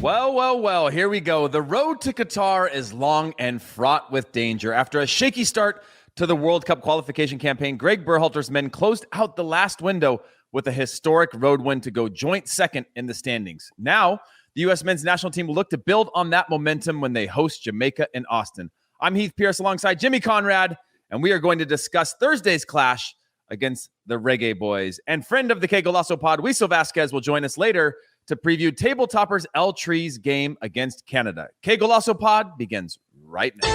Well, here we go. The road to Qatar is long and fraught with danger. After a shaky start to the World Cup qualification campaign, Gregg Berhalter's men closed out the last window with a historic road win to go joint second in the standings. Now, the U.S. men's national team will look to build on that momentum when they host Jamaica in Austin. I'm Heath Pearce alongside Jimmy Conrad, and we are going to discuss Thursday's clash against the Reggae Boyz. And friend of the Qué Golazo pod, Wiso Vazquez, will join us later to preview Table Toppers El Tree's game against Canada. Qué Golazo pod begins right now.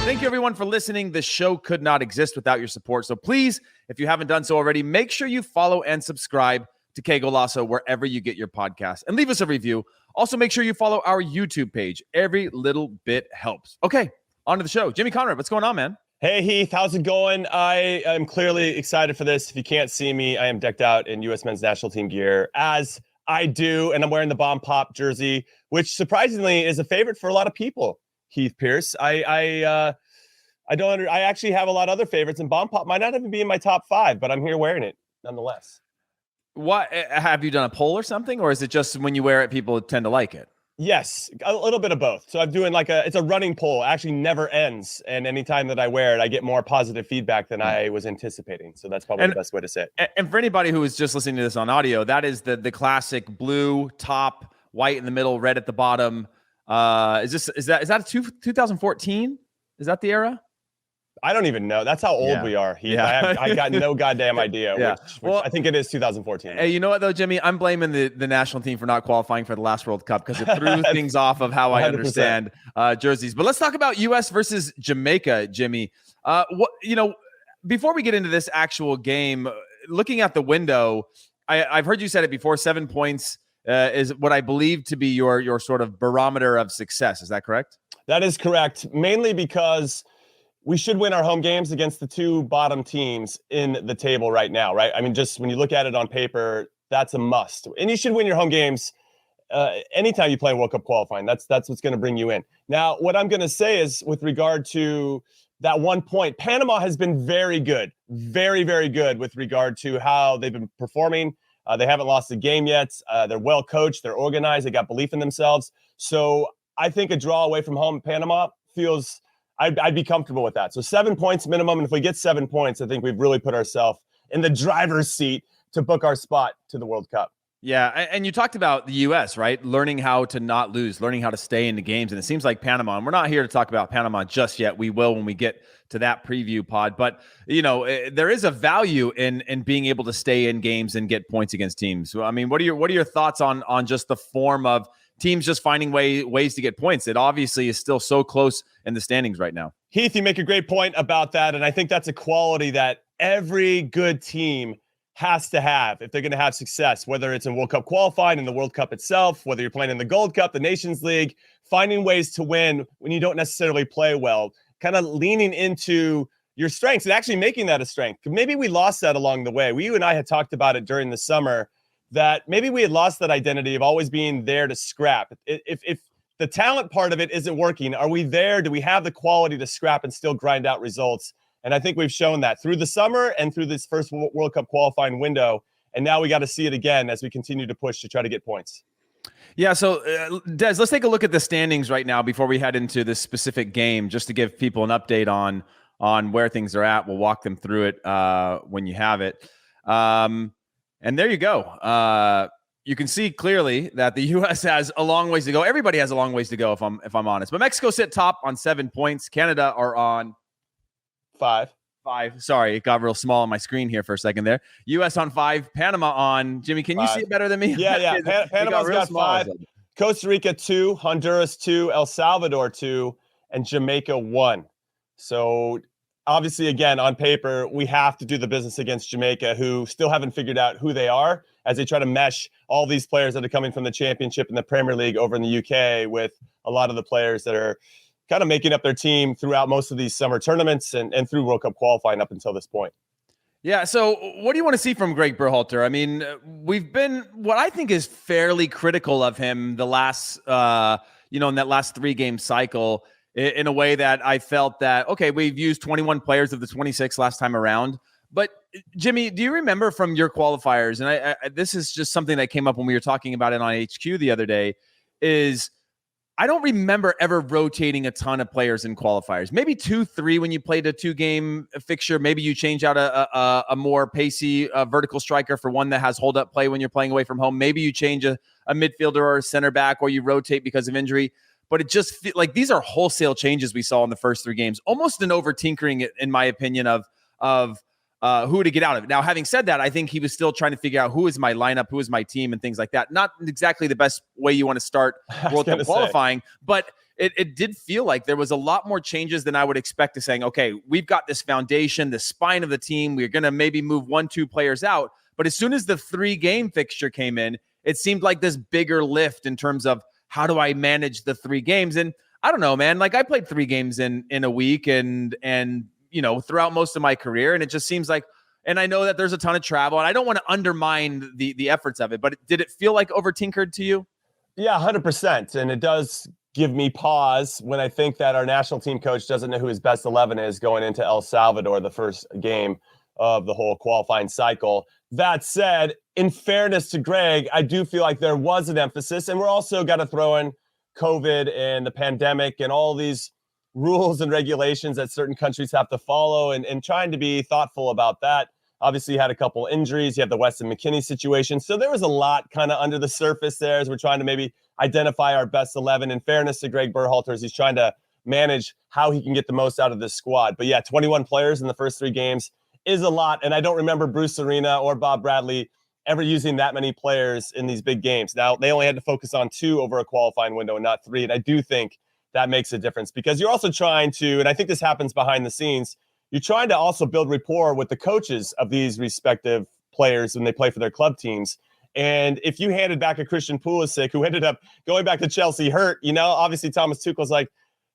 Thank you, everyone, for listening. The show could not exist without your support. So please, if you haven't done so already, make sure you follow and subscribe to Qué Golazo wherever you get your podcasts. And leave us a review. Also, make sure you follow our YouTube page. Every little bit helps. Okay, on to the show. Jimmy Conrad, what's going on, man? Hey, Heath, how's it going? I am clearly excited for this. If you can't see me, I am decked out in U.S. men's national team gear, as I do, and I'm wearing the Bomb Pop jersey, which surprisingly is a favorite for a lot of people. Heath Pearce, I actually have a lot of other favorites, and Bomb Pop might not even be in my top 5, but I'm here wearing it nonetheless. What have you done, a poll or something, or is it just when you wear it, people tend to like it? Yes, a little bit of both. So I'm doing it's a running poll. It actually never ends. And anytime that I wear it, I get more positive feedback than I was anticipating. So that's probably the best way to say it. And for anybody who is just listening to this on audio, that is the classic blue top, white in the middle, red at the bottom. Is that 2014? Is that the era? I don't even know. That's how old we are. Yeah. I got no goddamn idea. Yeah. Which I think it is 2014. Hey, you know what though, Jimmy? I'm blaming the national team for not qualifying for the last World Cup because it threw things off of how 100%. I understand jerseys. But let's talk about U.S. versus Jamaica, Jimmy. Before we get into this actual game, looking at the window, I've heard you said it before. 7 points is what I believe to be your sort of barometer of success. Is that correct? That is correct. Mainly because we should win our home games against the two bottom teams in the table right now, right? I mean, just when you look at it on paper, that's a must. And you should win your home games anytime you play World Cup qualifying. That's what's going to bring you in. Now, what I'm going to say is with regard to that 1 point, Panama has been very good, very, very good with regard to how they've been performing. They haven't lost a game yet. They're well coached. They're organized. They got belief in themselves. So I think a draw away from home, Panama feels... I'd be comfortable with that. So 7 points minimum. And if we get 7 points, I think we've really put ourselves in the driver's seat to book our spot to the World Cup. Yeah. And you talked about the U.S., right? Learning how to not lose, learning how to stay in the games. And it seems like Panama, and we're not here to talk about Panama just yet. We will when we get to that preview pod. But, there is a value in being able to stay in games and get points against teams. So, I mean, what are your thoughts on just the form of teams just finding ways to get points? It obviously is still so close in the standings right now. Heath, you make a great point about that. And I think that's a quality that every good team has to have if they're going to have success, whether it's in World Cup qualifying, in the World Cup itself, whether you're playing in the Gold Cup, the Nations League, finding ways to win when you don't necessarily play well, kind of leaning into your strengths and actually making that a strength. Maybe we lost that along the way. You and I had talked about it during the summer, that maybe we had lost that identity of always being there to scrap. If the talent part of it isn't working, are we there? Do we have the quality to scrap and still grind out results? And I think we've shown that through the summer and through this first World Cup qualifying window. And now we got to see it again as we continue to push to try to get points. Yeah, so Des, let's take a look at the standings right now before we head into this specific game, just to give people an update on where things are at. We'll walk them through it when you have it. And there you go. You can see clearly that the U.S. has a long ways to go. Everybody has a long ways to go, if I'm honest. But Mexico sit top on 7 points. Canada are on 5. Sorry, it got real small on my screen here for a second there. U.S. on 5. Panama on... Jimmy, can you see it better than me? Yeah. Panama's got 5. Costa Rica 2. Honduras 2. El Salvador 2. And Jamaica 1. So... obviously, again, on paper, we have to do the business against Jamaica, who still haven't figured out who they are as they try to mesh all these players that are coming from the Championship and the Premier League over in the UK with a lot of the players that are kind of making up their team throughout most of these summer tournaments and through World Cup qualifying up until this point. Yeah, so what do you want to see from Gregg Berhalter? I mean, we've been what I think is fairly critical of him the last, in that last 3-game cycle, in a way that I felt that, okay, we've used 21 players of the 26 last time around. But Jimmy, do you remember from your qualifiers, and I this is just something that came up when we were talking about it on HQ the other day, is I don't remember ever rotating a ton of players in qualifiers. Maybe 2-3 when you played a 2-game fixture. Maybe you change out a more pacey vertical striker for one that has hold-up play when you're playing away from home. Maybe you change a midfielder or a center back, or you rotate because of injury. But it just like these are wholesale changes we saw in the first 3 games. Almost an over-tinkering, in my opinion, of who to get out of it. Now, having said that, I think he was still trying to figure out who is my lineup, who is my team, and things like that. Not exactly the best way you want to start World Cup qualifying, but it did feel like there was a lot more changes than I would expect to saying, okay, we've got this foundation, the spine of the team. We're going to maybe move 1-2 players out. But as soon as the 3-game fixture came in, it seemed like this bigger lift in terms of how do I manage the 3 games? And I don't know, man, like I played 3 games in a week and throughout most of my career. And it just seems like, and I know that there's a ton of travel and I don't want to undermine the efforts of it, but did it feel like over tinkered to you? Yeah, 100%. And it does give me pause when I think that our national team coach doesn't know who his best 11 is going into El Salvador, the first game of the whole qualifying cycle. That said, in fairness to Gregg, I do feel like there was an emphasis, and we're also got to throw in COVID and the pandemic and all these rules and regulations that certain countries have to follow, and trying to be thoughtful about that. Obviously, you had a couple injuries. You have the Weston McKennie situation. So there was a lot kind of under the surface there as we're trying to maybe identify our best 11. In fairness to Gregg Berhalter, as he's trying to manage how he can get the most out of this squad. But yeah, 21 players in the first 3 games is a lot. And I don't remember Bruce Arena or Bob Bradley ever using that many players in these big games. Now, they only had to focus on 2 over a qualifying window and not 3. And I do think that makes a difference because you're also trying to, and I think this happens behind the scenes, you're trying to also build rapport with the coaches of these respective players when they play for their club teams. And if you handed back a Christian Pulisic who ended up going back to Chelsea hurt, obviously Thomas Tuchel's like,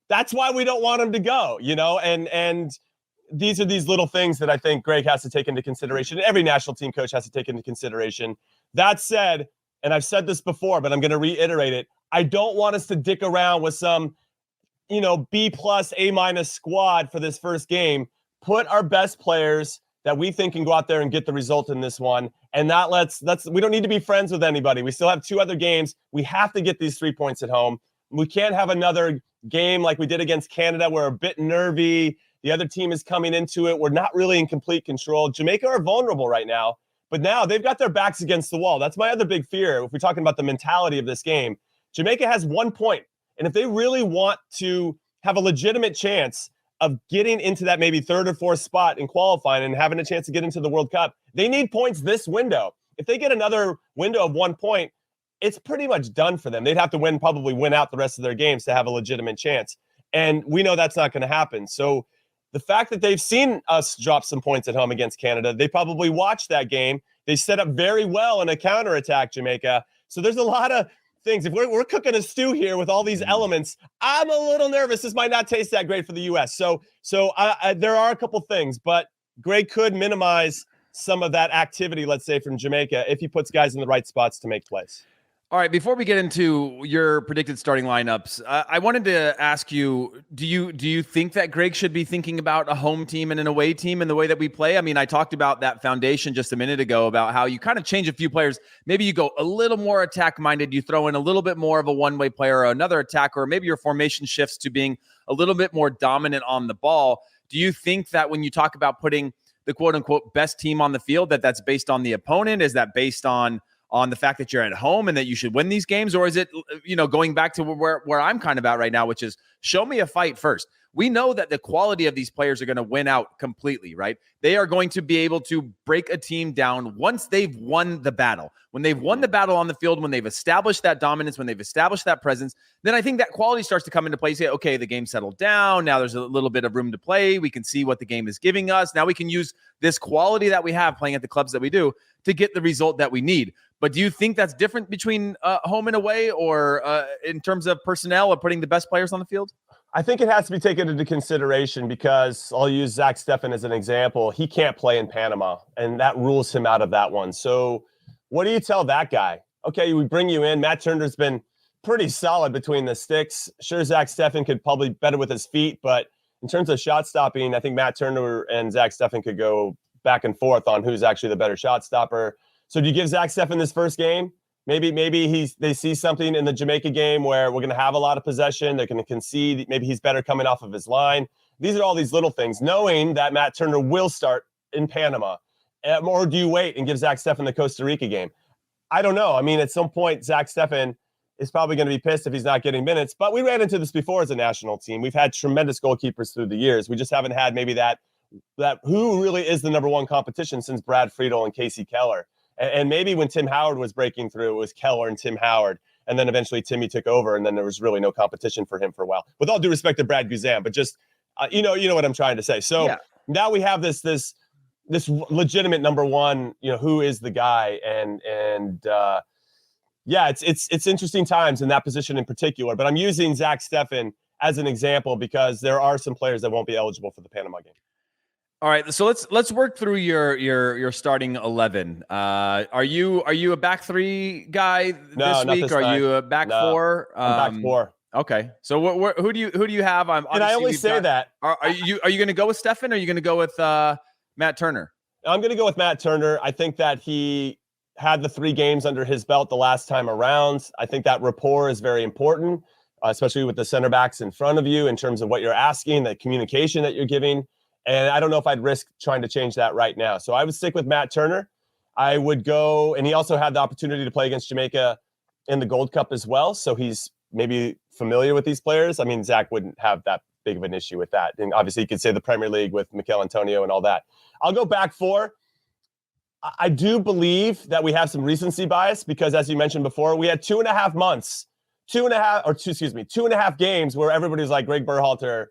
that's why we don't want him to go, and these are these little things that I think Gregg has to take into consideration. Every national team coach has to take into consideration. That said, and I've said this before, but I'm going to reiterate it. I don't want us to dick around with some, B+, A- squad for this first game. Put our best players that we think can go out there and get the result in this one. And we don't need to be friends with anybody. We still have 2 other games. We have to get these 3 points at home. We can't have another game like we did against Canada. We're a bit nervy. The other team is coming into it. We're not really in complete control. Jamaica are vulnerable right now, but now they've got their backs against the wall. That's my other big fear. If we're talking about the mentality of this game, Jamaica has 1 point. And if they really want to have a legitimate chance of getting into that maybe 3rd or 4th spot in qualifying and having a chance to get into the World Cup, they need points this window. If they get another window of 1 point, it's pretty much done for them. They'd have to probably win out the rest of their games to have a legitimate chance. And we know that's not going to happen. So the fact that they've seen us drop some points at home against Canada, they probably watched that game. They set up very well in a counterattack, Jamaica. So there's a lot of things. If we're cooking a stew here with all these elements, I'm a little nervous. This might not taste that great for the U.S. So there are a couple things, but Gregg could minimize some of that activity, let's say, from Jamaica if he puts guys in the right spots to make plays. All right, before we get into your predicted starting lineups, I wanted to ask you, do you think that Gregg should be thinking about a home team and an away team in the way that we play? I mean, I talked about that foundation just a minute ago about how you kind of change a few players. Maybe you go a little more attack-minded. You throw in a little bit more of a one-way player or another attacker, or maybe your formation shifts to being a little bit more dominant on the ball. Do you think that when you talk about putting the quote-unquote best team on the field, that's based on the opponent? Is that based on the fact that you're at home and that you should win these games? Or is it, going back to where I'm kind of at right now, which is show me a fight first. We know that the quality of these players are going to win out completely, right? They are going to be able to break a team down once they've won the battle. When they've won the battle on the field, when they've established that dominance, when they've established that presence, then I think that quality starts to come into play. Say, okay, the game settled down. Now there's a little bit of room to play. We can see what the game is giving us. Now we can use this quality that we have playing at the clubs that we do to get the result that we need. But do you think that's different between home and away, or in terms of personnel or putting the best players on the field? I think it has to be taken into consideration because I'll use Zach Steffen as an example. He can't play in Panama, and that rules him out of that one. So what do you tell that guy? Okay, we bring you in. Matt Turner's been pretty solid between the sticks. Sure, Zach Steffen could probably better with his feet, but in terms of shot stopping, I think Matt Turner and Zach Steffen could go back and forth on who's actually the better shot stopper. So do you give Zach Steffen this first game? Maybe they see something in the Jamaica game where we're going to have a lot of possession. They're going to concede. Maybe he's better coming off of his line. These are all these little things. Knowing that Matt Turner will start in Panama, or do you wait and give Zach Steffen the Costa Rica game? I don't know. I mean, at some point, Zach Steffen is probably going to be pissed if he's not getting minutes. But we ran into this before as a national team. We've had tremendous goalkeepers through the years. We just haven't had maybe that who really is the number one competition since Brad Friedel and Casey Keller. And maybe when Tim Howard was breaking through, it was Keller and Tim Howard. And then eventually Timmy took over, and then there was really no competition for him for a while. With all due respect to Brad Guzan, but just, you know what I'm trying to say. So now we have this legitimate number one, who is the guy. And it's interesting times in that position in particular. But I'm using Zach Steffen as an example because there are some players that won't be eligible for the Panama game. All right, so let's work through your starting 11. Are you a back three guy this week? Are you a back four? I'm back four. Okay, so who do you have? And I only say that. Are you going to go with Steffen, or are you going to go with Matt Turner? I'm going to go with Matt Turner. I think that he had the 3 games under his belt the last time around. I think that rapport is very important, especially with the center backs in front of you in terms of what you're asking, the communication that you're giving. And I don't know if I'd risk trying to change that right now. So I would stick with Matt Turner. I would go, and he also had the opportunity to play against Jamaica in the Gold Cup as well. So he's maybe familiar with these players. I mean, Zach wouldn't have that big of an issue with that. And obviously you could say the Premier League with Mikel Antonio and all that. I'll go back 4. I do believe that we have some recency bias because, as you mentioned before, we had 2.5 months, 2.5 games where everybody was like, Gregg Berhalter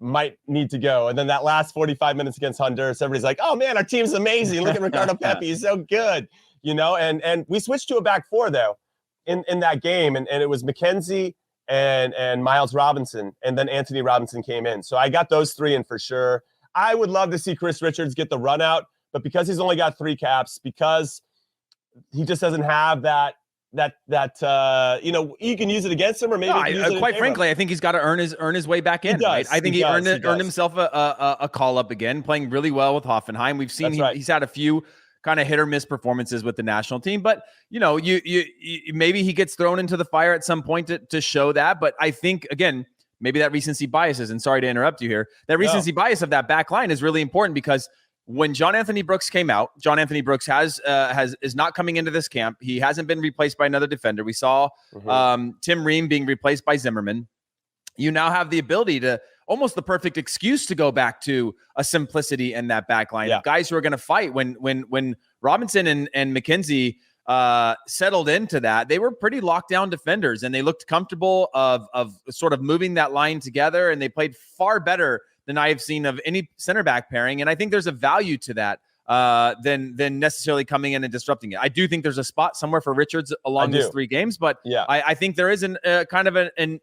might need to go. And then that last 45 minutes against Honduras, everybody's like, oh man, our team's amazing. Look at Ricardo Pepi. He's so good. And we switched to a back 4 though in that game. And it was McKenzie and Miles Robinson. And then Anthony Robinson came in. So I got those 3 in for sure. I would love to see Chris Richards get the run out, but because he's only got 3 caps, because he just doesn't have that you can use it against him, or maybe quite frankly, I think he's got to earn his way back in. Right? I think he earned himself a call up again, playing really well with Hoffenheim. We've seen he's had a few kind of hit or miss performances with the national team, but you maybe he gets thrown into the fire at some point to show that. But I think again, maybe that recency bias is, and sorry to interrupt you here, that recency bias of that back line is really important because when John Anthony Brooks came out, John Anthony Brooks is not coming into this camp. He hasn't been replaced by another defender. We saw Tim Ream being replaced by Zimmerman. You now have the ability to almost the perfect excuse to go back to a simplicity in that back line of guys who are going to fight. When Robinson and McKenzie settled into that, they were pretty locked down defenders and they looked comfortable of sort of moving that line together, and they played far better than I have seen of any center back pairing. And I think there's a value to that than necessarily coming in and disrupting it. I do think there's a spot somewhere for Richards along these 3 games, but I think there is an kind of an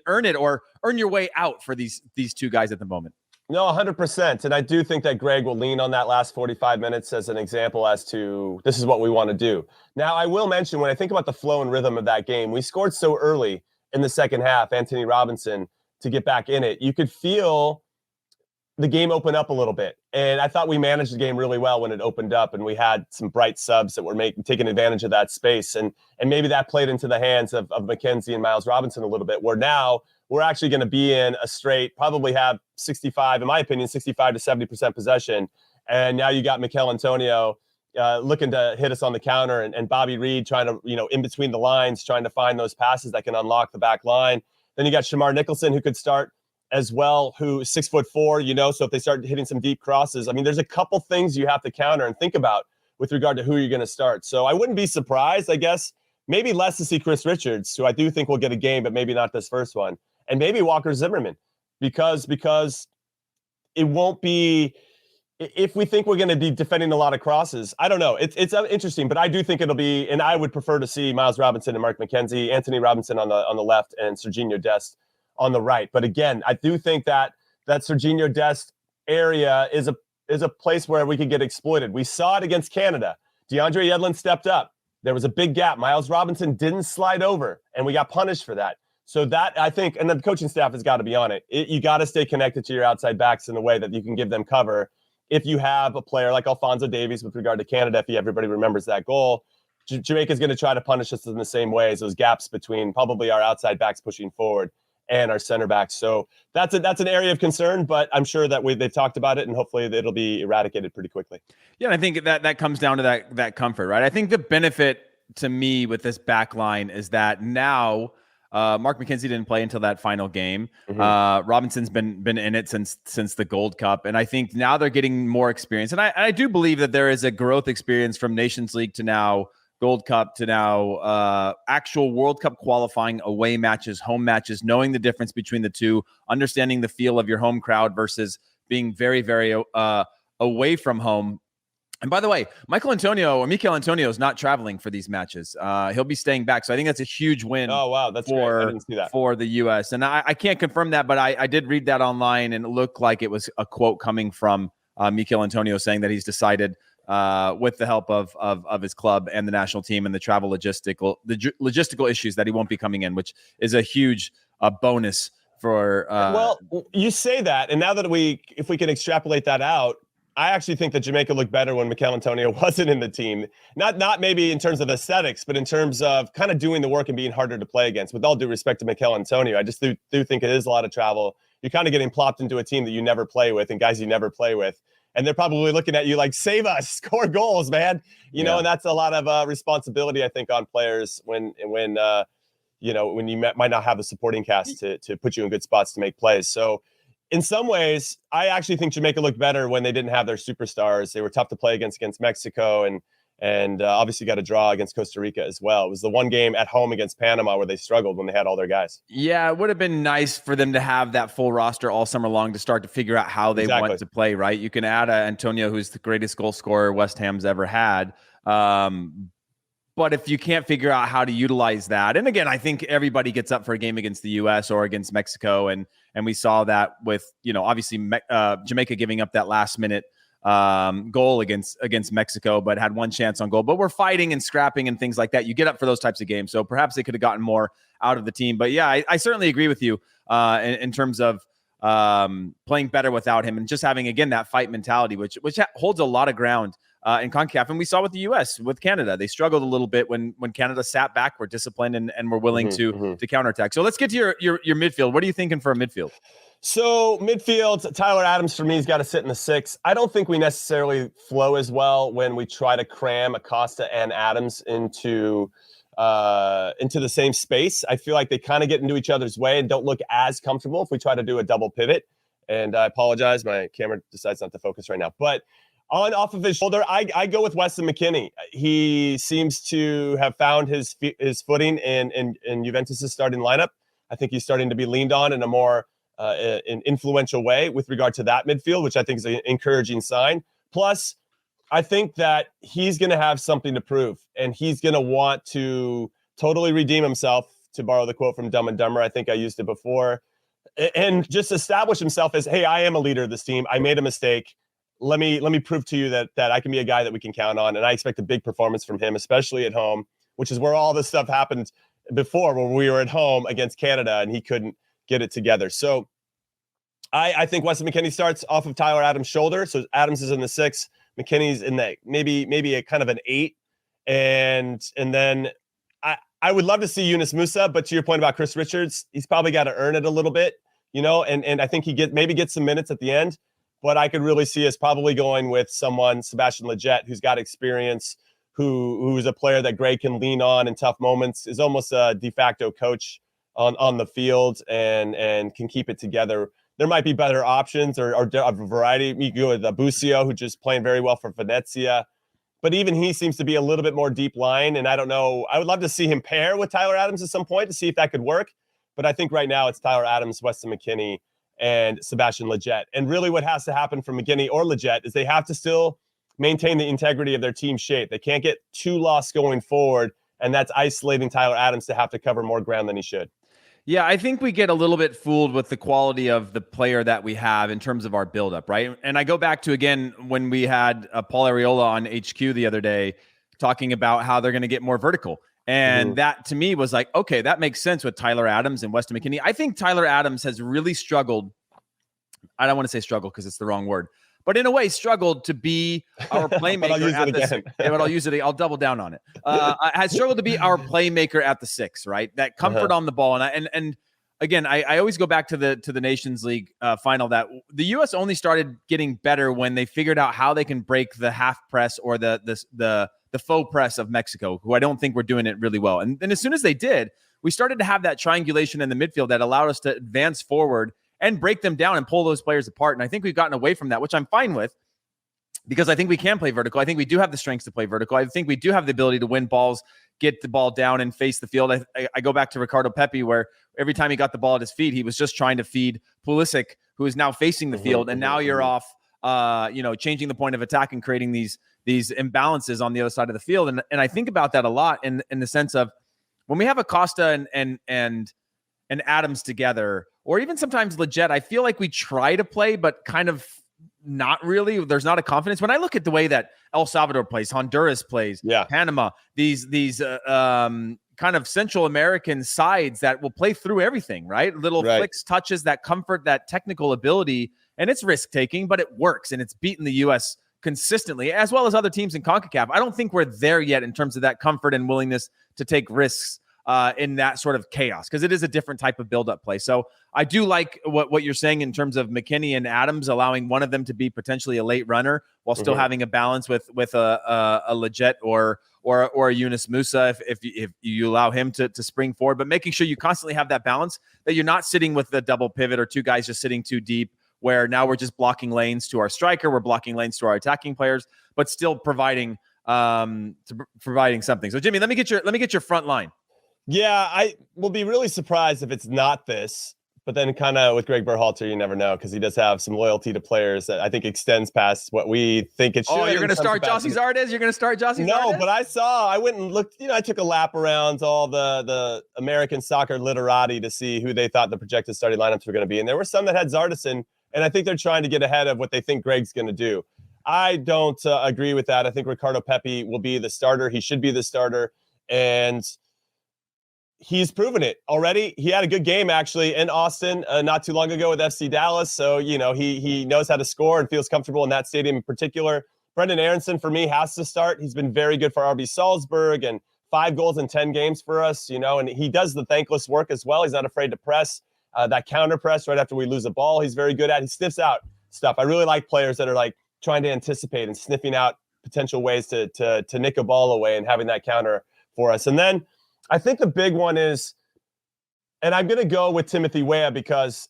earn it or earn your way out for these 2 guys at the moment. No, 100%. And I do think that Gregg will lean on that last 45 minutes as an example as to this is what we want to do. Now, I will mention when I think about the flow and rhythm of that game, we scored so early in the second half, Anthony Robinson, to get back in it. You could feel the game open up a little bit. And I thought we managed the game really well when it opened up, and we had some bright subs that were taking advantage of that space. And maybe that played into the hands of McKenzie and Miles Robinson a little bit, where now we're actually going to be in a straight, probably have 65 to 70% possession. And now you got Mikel Antonio looking to hit us on the counter, and Bobby Reed trying to, in between the lines, trying to find those passes that can unlock the back line. Then you got Shamar Nicholson, who could start as well, who's 6'4", so if they start hitting some deep crosses, I mean, there's a couple things you have to counter and think about with regard to who you're going to start. So I wouldn't be surprised, I guess, maybe less to see Chris Richards, who I do think will get a game, but maybe not this first one. And maybe Walker Zimmerman, because it won't be, if we think we're going to be defending a lot of crosses, I don't know. It's interesting, but I do think it'll be, and I would prefer to see Miles Robinson and Mark McKenzie, Anthony Robinson on the left, and Serginho Dest on the right. But again, I do think that Serginho Dest area is a place where we could get exploited. We saw it against Canada. DeAndre Yedlin stepped up. There was a big gap. Miles Robinson didn't slide over, and we got punished for that. So that, I think, and the coaching staff has got to be on it. You got to stay connected to your outside backs in a way that you can give them cover. If you have a player like Alphonso Davies with regard to Canada, if everybody remembers that goal, Jamaica's going to try to punish us in the same way as those gaps between probably our outside backs pushing forward and our center backs. So that's an area of concern, but I'm sure that they've talked about it, and hopefully it'll be eradicated pretty quickly. Yeah, and I think that comes down to that comfort, right? I think the benefit to me with this back line is that now Mark McKenzie didn't play until that final game. Robinson's been in it since the Gold Cup, and I think now they're getting more experience. And I do believe that there is a growth experience from Nations League to now Gold Cup to now actual World Cup qualifying, away matches, home matches, knowing the difference between the two, understanding the feel of your home crowd versus being very, very away from home. And by the way, Mikel Antonio is not traveling for these matches. He'll be staying back. So I think that's a huge win. Oh, wow. That's great. I didn't see that. For the U.S. And I can't confirm that, but I did read that online, and it looked like it was a quote coming from Mikel Antonio saying that he's decided with the help of his club and the national team and the travel logistical issues that he won't be coming in, which is a huge bonus for. Well, you say that, and now that if we can extrapolate that out, I actually think that Jamaica looked better when Mikel Antonio wasn't in the team. Not maybe in terms of aesthetics, but in terms of kind of doing the work and being harder to play against. With all due respect to Mikel Antonio, I just do think it is a lot of travel. You're kind of getting plopped into a team that you never play with and guys you never play with. And they're probably looking at you like, save us, score goals, man. You know, and that's a lot of responsibility, I think, on players when you might not have the supporting cast to put you in good spots to make plays. So in some ways, I actually think Jamaica looked better when they didn't have their superstars. They were tough to play against Mexico, and obviously got a draw against Costa Rica as well. It was the one game at home against Panama where they struggled when they had all their guys. Yeah, it would have been nice for them to have that full roster all summer long to start to figure out how they want to play, right? You can add Antonio, who's the greatest goal scorer West Ham's ever had. But if you can't figure out how to utilize that, and again, I think everybody gets up for a game against the U.S. or against Mexico, and we saw that with, obviously Jamaica giving up that last minute goal against Mexico, but had one chance on goal. But we're fighting and scrapping and things like that. You get up for those types of games, so perhaps they could have gotten more out of the team. But yeah, I certainly agree with you in terms of playing better without him and just having, again, that fight mentality, which holds a lot of ground in CONCACAF. And we saw with the U.S., with Canada, they struggled a little bit when Canada sat back, were disciplined, and were willing to counterattack. So let's get to your midfield. What are you thinking for a midfield? So midfield, Tyler Adams for me has got to sit in the 6. I don't think we necessarily flow as well when we try to cram Costa and Adams into the same space. I feel like they kind of get into each other's way and don't look as comfortable if we try to do a double pivot. And I apologize, my camera decides not to focus right now. But off of his shoulder, I go with Weston McKennie. He seems to have found his footing in Juventus' starting lineup. I think he's starting to be leaned on in a more an influential way with regard to that midfield, which I think is an encouraging sign. Plus, I think that he's going to have something to prove, and he's going to want to totally redeem himself, to borrow the quote from Dumb and Dumber. I think I used it before, and just establish himself as, hey, I am a leader of this team. I made a mistake. Let me prove to you that I can be a guy that we can count on. And I expect a big performance from him, especially at home, which is where all this stuff happened before, when we were at home against Canada and he couldn't get it together. So I think Weston McKennie starts off of Tyler Adams' shoulder. So Adams is in the 6, McKennie's in the maybe a kind of an 8. And then I would love to see Yunus Musa, but to your point about Chris Richards, he's probably got to earn it a little bit, and I think he gets some minutes at the end. But I could really see us probably going with someone, Sebastian Lletget, who's got experience, who's a player that Gregg can lean on in tough moments, is almost a de facto coach on the field, and can keep it together. There might be better options or a variety. You go with Busio, who's just playing very well for Venezia. But even he seems to be a little bit more deep line, and I don't know. I would love to see him pair with Tyler Adams at some point to see if that could work. But I think right now it's Tyler Adams, Weston McKennie, and Sebastian Lletget. And really what has to happen for McKennie or Lletget is they have to still maintain the integrity of their team shape. They can't get too lost going forward, and that's isolating Tyler Adams to have to cover more ground than he should. Yeah, I think we get a little bit fooled with the quality of the player that we have in terms of our buildup, right? And I go back to, again, when we had Paul Arriola on HQ the other day talking about how they're going to get more vertical. And that, to me, was like, okay, that makes sense with Tyler Adams and Weston McKennie. I think Tyler Adams has really struggled. I don't want to say struggle because it's the wrong word, but in a way struggled to be our playmaker at the 6. But I'll use it. I'll double down on it. Has struggled to be our playmaker at the 6, right? That comfort on the ball. And again, I always go back to the Nations League final that the U.S. only started getting better when they figured out how they can break the half press or the faux press of Mexico, who I don't think were doing it really well. And then as soon as they did, we started to have that triangulation in the midfield that allowed us to advance forward and break them down and pull those players apart. And I think we've gotten away from that, which I'm fine with, because I think we can play vertical. I think we do have the strengths to play vertical. I think we do have the ability to win balls, get the ball down and face the field. I go back to Ricardo Pepi, where every time he got the ball at his feet, he was just trying to feed Pulisic, who is now facing the field. And now you're off, changing the point of attack and creating these imbalances on the other side of the field. And I think about that a lot in the sense of when we have a Costa and Adams together, or even sometimes Lletget, I feel like we try to play, but kind of not really. There's not a confidence. When I look at the way that El Salvador plays, Honduras plays, Panama, these kind of Central American sides that will play through everything, right? Little flicks, touches, that comfort, that technical ability, and it's risk-taking, but it works, and it's beaten the U.S. consistently, as well as other teams in CONCACAF. I don't think we're there yet in terms of that comfort and willingness to take risks in that sort of chaos, because it is a different type of build-up play. So I do like what you're saying in terms of McKennie and Adams, allowing one of them to be potentially a late runner while still having a balance with a Lletget or a Yunus Musa if you allow him to spring forward, but making sure you constantly have that balance, that you're not sitting with the double pivot or two guys just sitting too deep, where now we're just blocking lanes to our striker, we're blocking lanes to our attacking players, but still providing something. So Jimmy, let me get your front line. Yeah, I will be really surprised if it's not this, but then kind of with Gregg Berhalter, you never know, because he does have some loyalty to players that I think extends past what we think it should. Oh, you're going to start Jossie Zardes? You're going to start Jossie Zardes? No, but I went and looked, I took a lap around all the American soccer literati to see who they thought the projected starting lineups were going to be. And there were some that had Zardes in, and I think they're trying to get ahead of what they think Gregg's going to do. I don't agree with that. I think Ricardo Pepi will be the starter. He should be the starter. And he's proven it already. He had a good game actually in Austin not too long ago with FC Dallas. So, he knows how to score and feels comfortable in that stadium in particular. Brendan Aronson, for me, has to start. He's been very good for RB Salzburg and 5 goals in 10 games for us, and he does the thankless work as well. He's not afraid to press that counter press right after we lose a ball. He's very good at. He sniffs out stuff. I really like players that are like trying to anticipate and sniffing out potential ways to nick a ball away and having that counter for us. And then I think the big one is, and I'm going to go with Timothy Weah because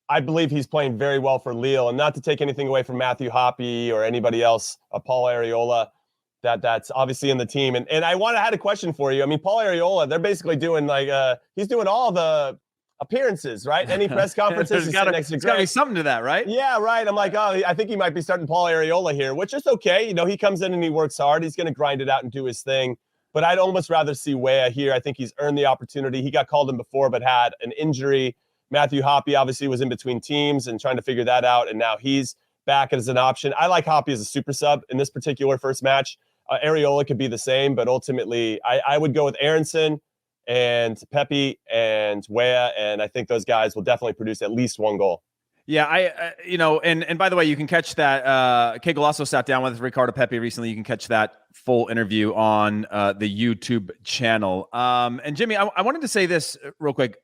I believe he's playing very well for Lille, and not to take anything away from Matthew Hoppe or anybody else, Paul Arriola, that's obviously in the team. And I had a question for you. I mean, Paul Arriola, they're basically doing he's doing all the appearances, right? Any press conferences. There's got to be something to that, right? Yeah, right. I'm like, I think he might be starting Paul Arriola here, which is okay. He comes in and he works hard. He's going to grind it out and do his thing. But I'd almost rather see Weah here. I think he's earned the opportunity. He got called in before, but had an injury. Matthew Hoppe obviously was in between teams and trying to figure that out, and now he's back as an option. I like Hoppe as a super sub in this particular first match. Arriola could be the same, but ultimately I would go with Aronson and Pepi and Weah, and I think those guys will definitely produce at least 1 goal. Yeah, and by the way, you can catch that. Qué Golazo sat down with Ricardo Pepi recently. You can catch that full interview on the YouTube channel. And Jimmy, I wanted to say this real quick.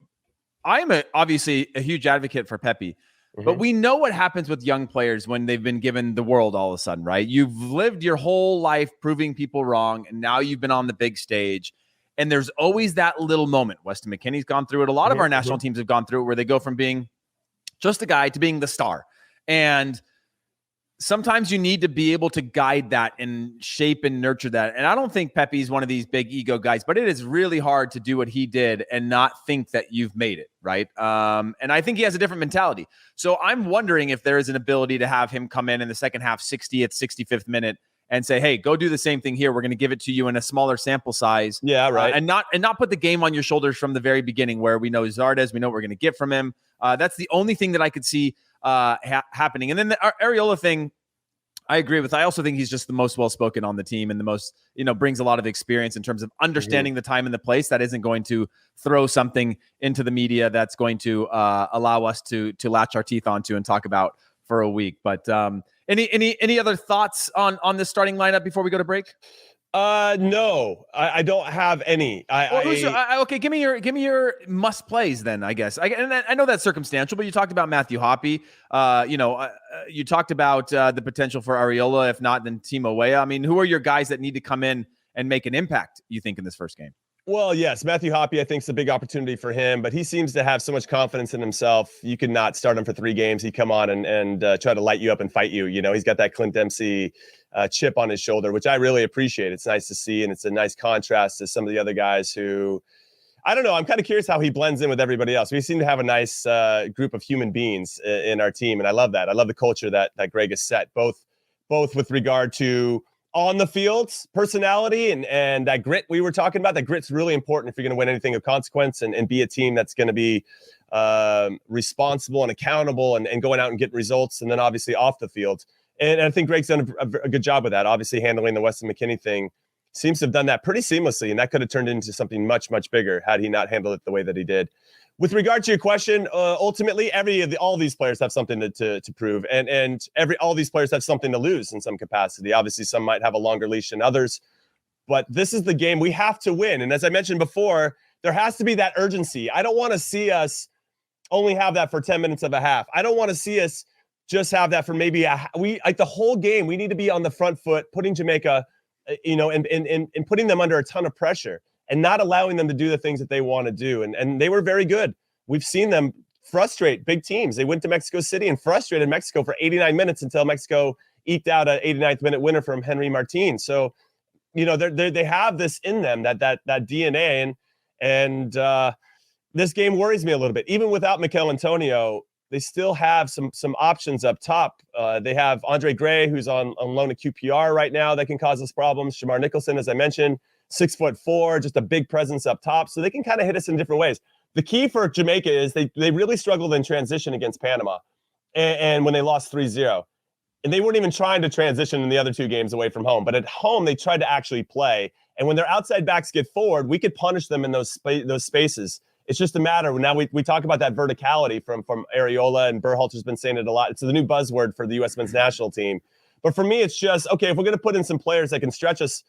I am obviously a huge advocate for Pepi, but we know what happens with young players when they've been given the world all of a sudden, right? You've lived your whole life proving people wrong, and now you've been on the big stage. And there's always that little moment. Weston McKennie's gone through it. A lot of our national teams have gone through it, where they go from being just a guy to being the star. And sometimes you need to be able to guide that and shape and nurture that. And I don't think Pepe's one of these big ego guys, but it is really hard to do what he did and not think that you've made it, right? And I think he has a different mentality. So I'm wondering if there is an ability to have him come in the second half, 60th, 65th minute, and say, hey, go do the same thing here. We're going to give it to you in a smaller sample size. Yeah, right. And not put the game on your shoulders from the very beginning, where we know Zardes, we know what we're going to get from him. That's the only thing that I could see happening. And then the Arriola thing, I agree with. I also think he's just the most well-spoken on the team and the most, brings a lot of experience in terms of understanding the time and the place that isn't going to throw something into the media that's going to allow us to latch our teeth onto and talk about for a week. But Any other thoughts on this starting lineup before we go to break? No, I don't have any. Okay, give me your must plays then. I guess I know that's circumstantial, but you talked about Matthew Hoppe. You talked about the potential for Areola. If not, then Timo Weah. I mean, who are your guys that need to come in and make an impact, you think, in this first game? Well, yes, Matthew Hoppe, I think, is a big opportunity for him, but he seems to have so much confidence in himself. You could not start him for 3 games. He'd come on and try to light you up and fight you. You know, he's got that Clint Dempsey chip on his shoulder, which I really appreciate. It's nice to see, and it's a nice contrast to some of the other guys who, I don't know, I'm kind of curious how he blends in with everybody else. We seem to have a nice group of human beings in our team, and I love that. I love the culture that Gregg has set, both with regard to on the field, personality, and that grit we were talking about. That grit's really important if you're going to win anything of consequence and be a team that's going to be responsible and accountable and going out and getting results. And then obviously off the field. And I think Gregg's done a good job with that. Obviously handling the Weston McKennie thing, seems to have done that pretty seamlessly. And that could have turned into something much, much bigger had he not handled it the way that he did. With regard to your question, ultimately, all these players have something to prove, and all these players have something to lose in some capacity. Obviously, some might have a longer leash than others, but this is the game we have to win. And as I mentioned before, there has to be that urgency. I don't want to see us only have that for 10 minutes of a half. I don't want to see us just have that for maybe the whole game. We need to be on the front foot, putting Jamaica, and putting them under a ton of pressure, and not allowing them to do the things that they want to do. And they were very good. We've seen them frustrate big teams. They went to Mexico City and frustrated Mexico for 89 minutes until Mexico eked out an 89th minute winner from Henry Martin. So, they have this in them, that DNA. And this game worries me a little bit. Even without Mikel Antonio, they still have some options up top. They have Andre Gray, who's on loan at QPR right now, that can cause us problems. Shamar Nicholson, as I mentioned, 6'4", just a big presence up top. So they can kind of hit us in different ways. The key for Jamaica is they really struggled in transition against Panama and when they lost 3-0. And they weren't even trying to transition in the other 2 games away from home. But at home, they tried to actually play. And when their outside backs get forward, we could punish them in those spaces. It's just a matter. Now we talk about that verticality from Areola, and Berhalter's been saying it a lot. It's the new buzzword for the U.S. men's national team. But for me, it's just, okay, if we're going to put in some players that can stretch us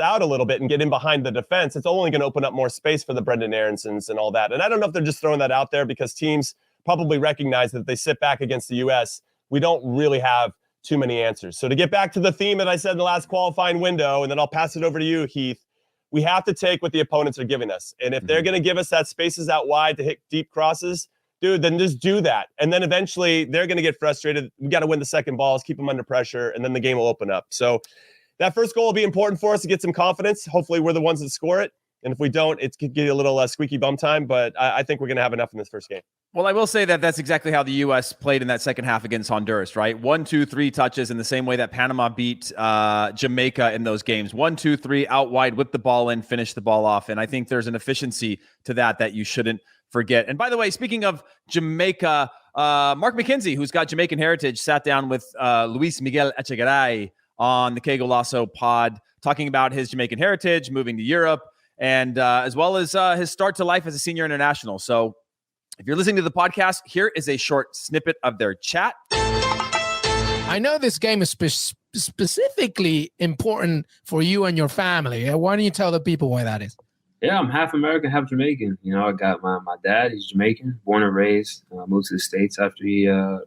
out a little bit and get in behind the defense, it's only going to open up more space for the Brendan Aaronsons and all that. And I don't know if they're just throwing that out there because teams probably recognize that if they sit back against the U.S., we don't really have too many answers. So to get back to the theme that I said in the last qualifying window, and then I'll pass it over to you, Heath, we have to take what the opponents are giving us. And if they're going to give us that spaces out wide to hit deep crosses, dude, then just do that. And then eventually they're going to get frustrated. We got to win the second balls, keep them under pressure, and then the game will open up. So that first goal will be important for us to get some confidence. Hopefully we're the ones that score it. And if we don't, it could get a little squeaky bum time. But I think we're going to have enough in this first game. Well, I will say that that's exactly how the U.S. played in that second half against Honduras, right? 1, 2, 3 touches in the same way that Panama beat Jamaica in those games. 1, 2, 3 out wide, whip the ball in, finish the ball off. And I think there's an efficiency to that you shouldn't forget. And by the way, speaking of Jamaica, Mark McKenzie, who's got Jamaican heritage, sat down with Luis Miguel Echegaray on the Qué Golazo pod, talking about his Jamaican heritage, moving to Europe, and as well as his start to life as a senior international. So if you're listening to the podcast, here is a short snippet of their chat. I know this game is specifically important for you and your family. Why don't you tell the people why that is? Yeah, I'm half American, half Jamaican. I got my dad, he's Jamaican, born and raised, moved to the States after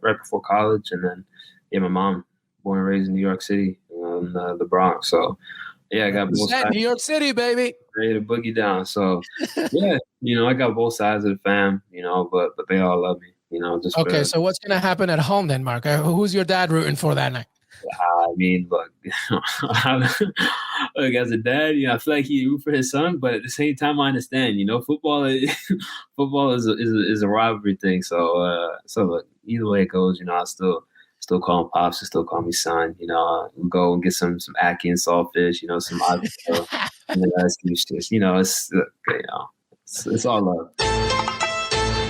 right before college. And then, my mom, born and raised in New York City, in the Bronx. So, I got both sides. New York City, baby. Ready to boogie down. So, I got both sides of the fam, but they all love me, just okay, so what's going to happen at home then, Mark? Who's your dad rooting for that night? I mean, look, look, as a dad, I feel like he root for his son, but at the same time, I understand, football is a rivalry thing. So look, either way it goes, I still call him pops, still call me son. Go and get some ackee and saltfish, some avocado, it's all love.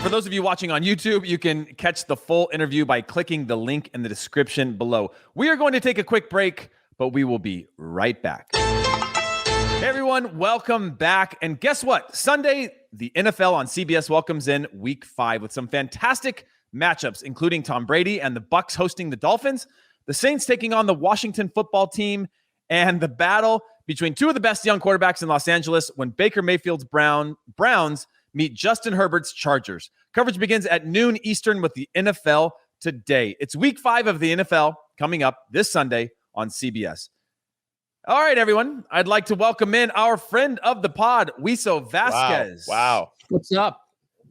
For those of you watching on YouTube, you can catch the full interview by clicking the link in the description below. We are going to take a quick break, but we will be right back. Hey everyone, welcome back. And guess what? Sunday, the NFL on CBS welcomes in Week 5 with some fantastic matchups, including Tom Brady and the Bucs hosting the Dolphins, the Saints taking on the Washington football team, and the battle between two of the best young quarterbacks in Los Angeles when Baker Mayfield's Browns meet Justin Herbert's Chargers. Coverage begins at noon Eastern with the NFL Today. It's week 5 of the NFL coming up this Sunday on CBS. All right, everyone. I'd like to welcome in our friend of the pod, Wiso Vazquez. Wow. What's up?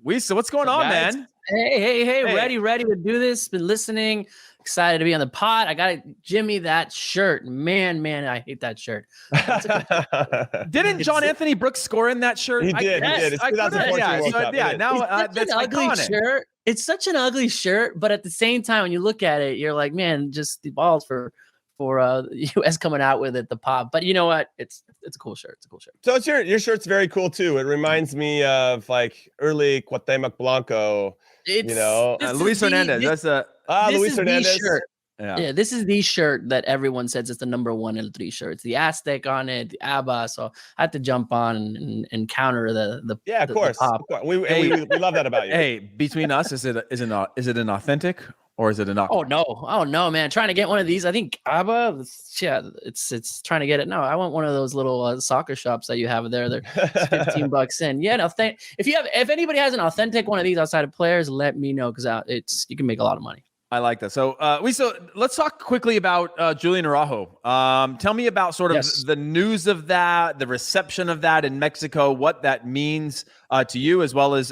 Wiso, what's going on, guys? man? Hey. Ready to do this. Been listening. Excited to be on the pod. I got Jimmy that shirt. Man, I hate that shirt. Didn't John Anthony Brooks score in that shirt? He did. It's 2014 World Cup. Now that's ugly iconic. shirt. It's such an ugly shirt, but at the same time, when you look at it, you're like, man, just the balls for the US coming out with it, the pop. But you know what? It's a cool shirt. It's a cool shirt. So it's your shirt's very cool too. It reminds me of like early Cuauhtemoc Blanco. Luis Hernandez. That's a Luis Hernandez. Shirt. Yeah, this is the shirt that everyone says it's the number 1 in the 3 shirts. The Aztec on it, the ABBA. So I had to jump on and counter the of course. We love that about you. Hey, between us, is it an authentic or is it an? Oh no, man! Trying to get one of these. I think ABBA. Yeah, it's trying to get it. No, I want one of those little soccer shops that you have there. They're $15 in. Yeah, if anybody has an authentic one of these outside of players, let me know because you can make a lot of money. I like that. So, let's talk quickly about Julian Araujo. Tell me about sort of the news of that, the reception of that in Mexico, what that means to you as well as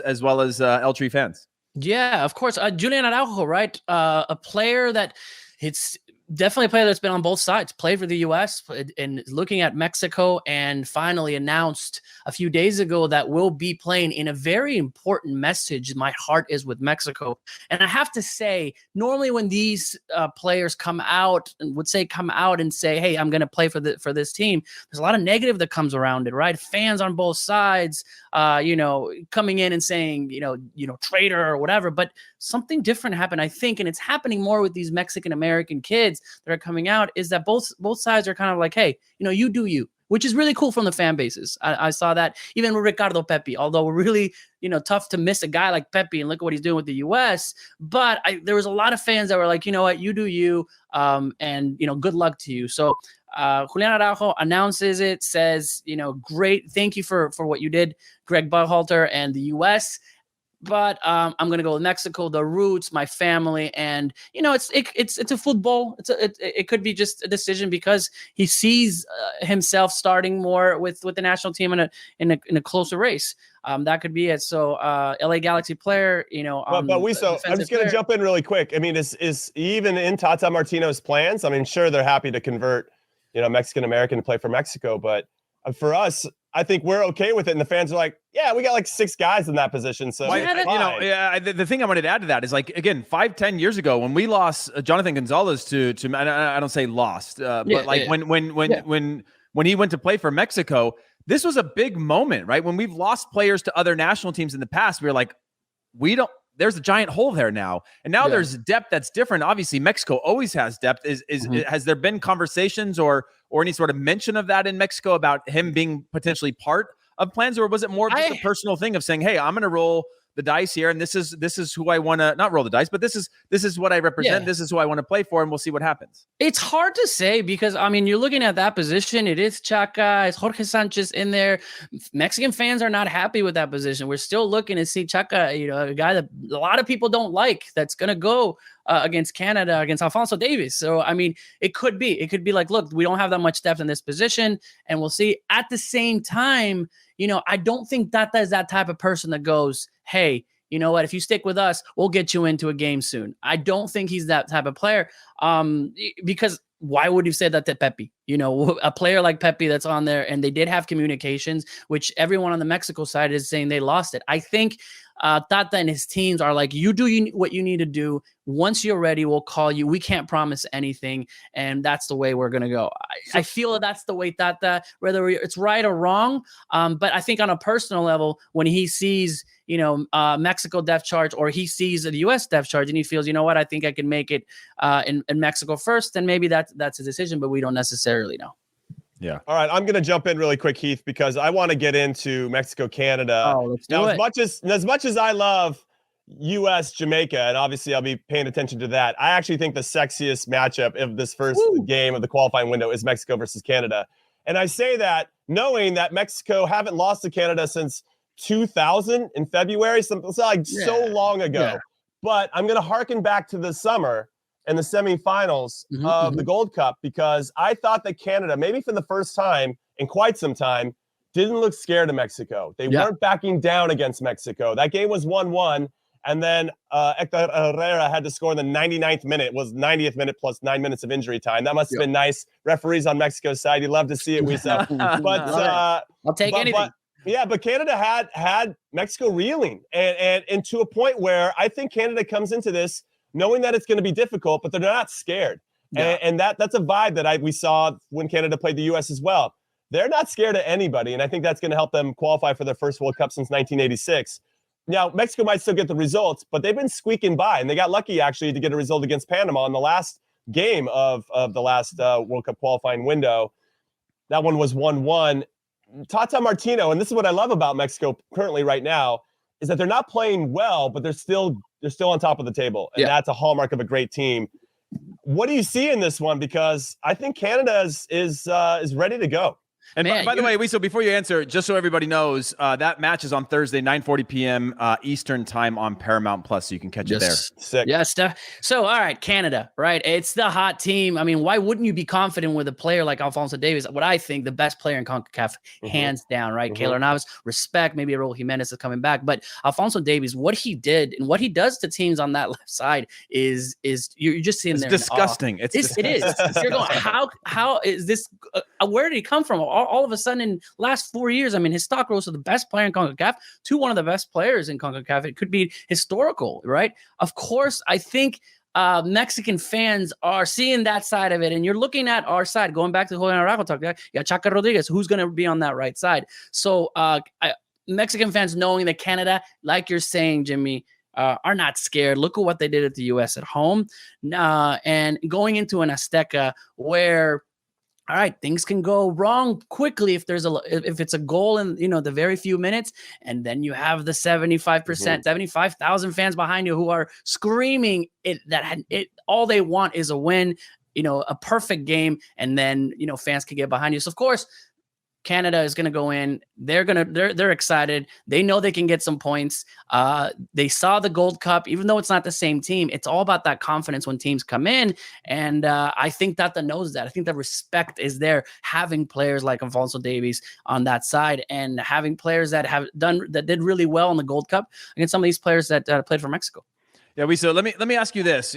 El Tri fans. Yeah, of course. Julian Araujo, right? A player that it's definitely a player that's been on both sides, played for the U.S. and looking at Mexico, and finally announced a few days ago that we'll be playing in a very important message. My heart is with Mexico. And I have to say, normally when these players come out and say, hey, I'm going to play for this team, there's a lot of negative that comes around it, right? Fans on both sides, coming in and saying, traitor or whatever. But something different happened, I think, and it's happening more with these Mexican-American kids that are coming out, is that both sides are kind of like, hey, you do you, which is really cool from the fan bases. I saw that even with Ricardo Pepi, although we're really, tough to miss a guy like Pepi and look at what he's doing with the U.S. But there was a lot of fans that were like, you know what, you do you, and good luck to you. So Julian Araujo announces it, says, great, thank you for what you did, Gregg Berhalter and the U.S., but I'm going to go with Mexico, the roots, my family, and it's a football. It could be just a decision because he sees himself starting more with the national team in a closer race. That could be it. So LA Galaxy player, but Wiso, I'm just going to jump in really quick. I mean, is even in Tata Martino's plans? I mean, sure, they're happy to convert Mexican American to play for Mexico, but for us, I think we're okay with it. And the fans are like, yeah, we got like 6 guys in that position. So, the thing I wanted to add to that is, like, again, 5-10 years ago when we lost Jonathan Gonzalez to I don't say lost, but when he went to play for Mexico, this was a big moment, right? When we've lost players to other national teams in the past, we were like, there's a giant hole there now. And now there's depth that's different. Obviously, Mexico always has depth. Has there been conversations or any sort of mention of that in Mexico about him being potentially part of plans? Or was it more just a personal thing of saying, hey, I'm going to roll the dice here, and this is who I want to not roll the dice, but this is what I represent. Yeah. This is who I want to play for, and we'll see what happens. It's hard to say because you're looking at that position. It is Chaka, it's Jorge Sanchez in there. Mexican fans are not happy with that position. We're still looking to see Chaka, a guy that a lot of people don't like. That's going to go against Canada, against Alfonso Davies. So it could be like, look, we don't have that much depth in this position, and we'll see. At the same time, I don't think Tata is that type of person that goes, hey, you know what, if you stick with us, we'll get you into a game soon. I don't think he's that type of player. Because why would you say that to Pepi? A player like Pepi that's on there, and they did have communications, which everyone on the Mexico side is saying they lost it. I think Tata and his teams are like, you do what you need to do. Once you're ready, we'll call you. We can't promise anything, and that's the way we're going to go. I feel that's the way Tata, whether it's right or wrong, but I think on a personal level, when he sees, Mexico depth charge, or he sees the U.S. depth charge, and he feels, I think I can make it in Mexico first, then maybe that's a decision, but we don't necessarily know. Yeah. All right. I'm going to jump in really quick, Heath, because I want to get into Mexico, Canada. Oh, let's do it. As much as I love U.S. Jamaica, and obviously I'll be paying attention to that. I actually think the sexiest matchup of this first game of the qualifying window is Mexico versus Canada. And I say that knowing that Mexico haven't lost to Canada since 2000 in February, so long ago. Yeah. But I'm going to harken back to the summer and the semifinals of the Gold Cup, because I thought that Canada, maybe for the first time in quite some time, didn't look scared of Mexico. They weren't backing down against Mexico. That game was 1-1. And then Hector Herrera had to score in the 99th minute. It was 90th minute plus 9 minutes of injury time. That must have been nice. Referees on Mexico's side, you love to see it, Wiso. But I'll take anything. But Canada had Mexico reeling, and to a point where I think Canada comes into this knowing that it's going to be difficult, but they're not scared. Yeah. And that's a vibe that we saw when Canada played the U.S. as well. They're not scared of anybody, and I think that's going to help them qualify for their first World Cup since 1986. Now, Mexico might still get the results, but they've been squeaking by, and they got lucky, actually, to get a result against Panama in the last game of the last World Cup qualifying window. That one was 1-1. Tata Martino, and this is what I love about Mexico currently right now, is that they're not playing well, but they're still on top of the table, and that's a hallmark of a great team. What do you see in this one? Because I think Canada is ready to go. And by the way, Wiso, before you answer, just so everybody knows, that match is on Thursday, 9:40 p.m. Eastern time on Paramount Plus, so you can catch it there. Sick. Yeah, Steph. So, all right, Canada, right? It's the hot team. I mean, why wouldn't you be confident with a player like Alphonso Davies? What I think the best player in CONCACAF, hands down, right? Keylor Navas, respect. Maybe Raul Jimenez is coming back, but Alphonso Davies, what he did and what he does to teams on that left side is you're just sitting there. Disgusting. It is. You're going, how is this? Where did he come from? All of a sudden, in last 4 years, I mean, his stock rose to the best player in CONCACAF to one of the best players in CONCACAF. It could be historical, right? Of course, I think Mexican fans are seeing that side of it, and you're looking at our side. Going back to the Julian Araujo talk, Chaca Rodriguez, who's going to be on that right side? So Mexican fans knowing that Canada, like you're saying, Jimmy, are not scared. Look at what they did at the U.S. at home, and going into an Azteca where, all right, things can go wrong quickly if it's a goal in the very few minutes, and then you have the 75%, 75,000 fans behind you who are screaming all they want is a win, a perfect game, and then fans can get behind you. So of course, Canada is going to go in. They're excited. They know they can get some points. They saw the Gold Cup, even though it's not the same team. It's all about that confidence when teams come in, and I think Tata knows that. I think the respect is there, having players like Alphonso Davies on that side, and having players that did really well in the Gold Cup against some of these players that played for Mexico. Yeah, Wiso, let me ask you this.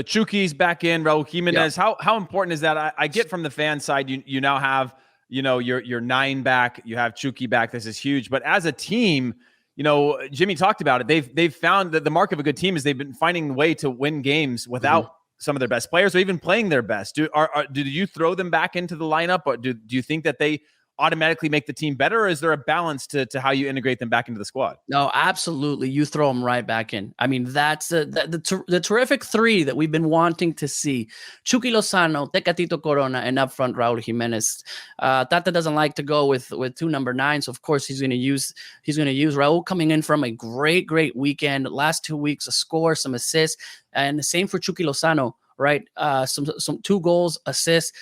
Chucky's back in, Raul Jimenez. How important is that? I get from the fan side, you now have your 9 back, you have Chucky back. This is huge. But as a team, Jimmy talked about it. They've found that the mark of a good team is they've been finding a way to win games without some of their best players, or even playing their best. Do you throw them back into the lineup, or do you think that they automatically make the team better, or is there a balance to how you integrate them back into the squad? No, absolutely. You throw them right back in. I mean, that's the terrific three that we've been wanting to see. Chucky Lozano, Tecatito Corona, and up front, Raul Jimenez. Tata doesn't like to go with 2 number 9s. So of course he's going to use Raul, coming in from a great weekend. Last 2 weeks, a score, some assists, and the same for Chucky Lozano, right? Some 2 goals, assists.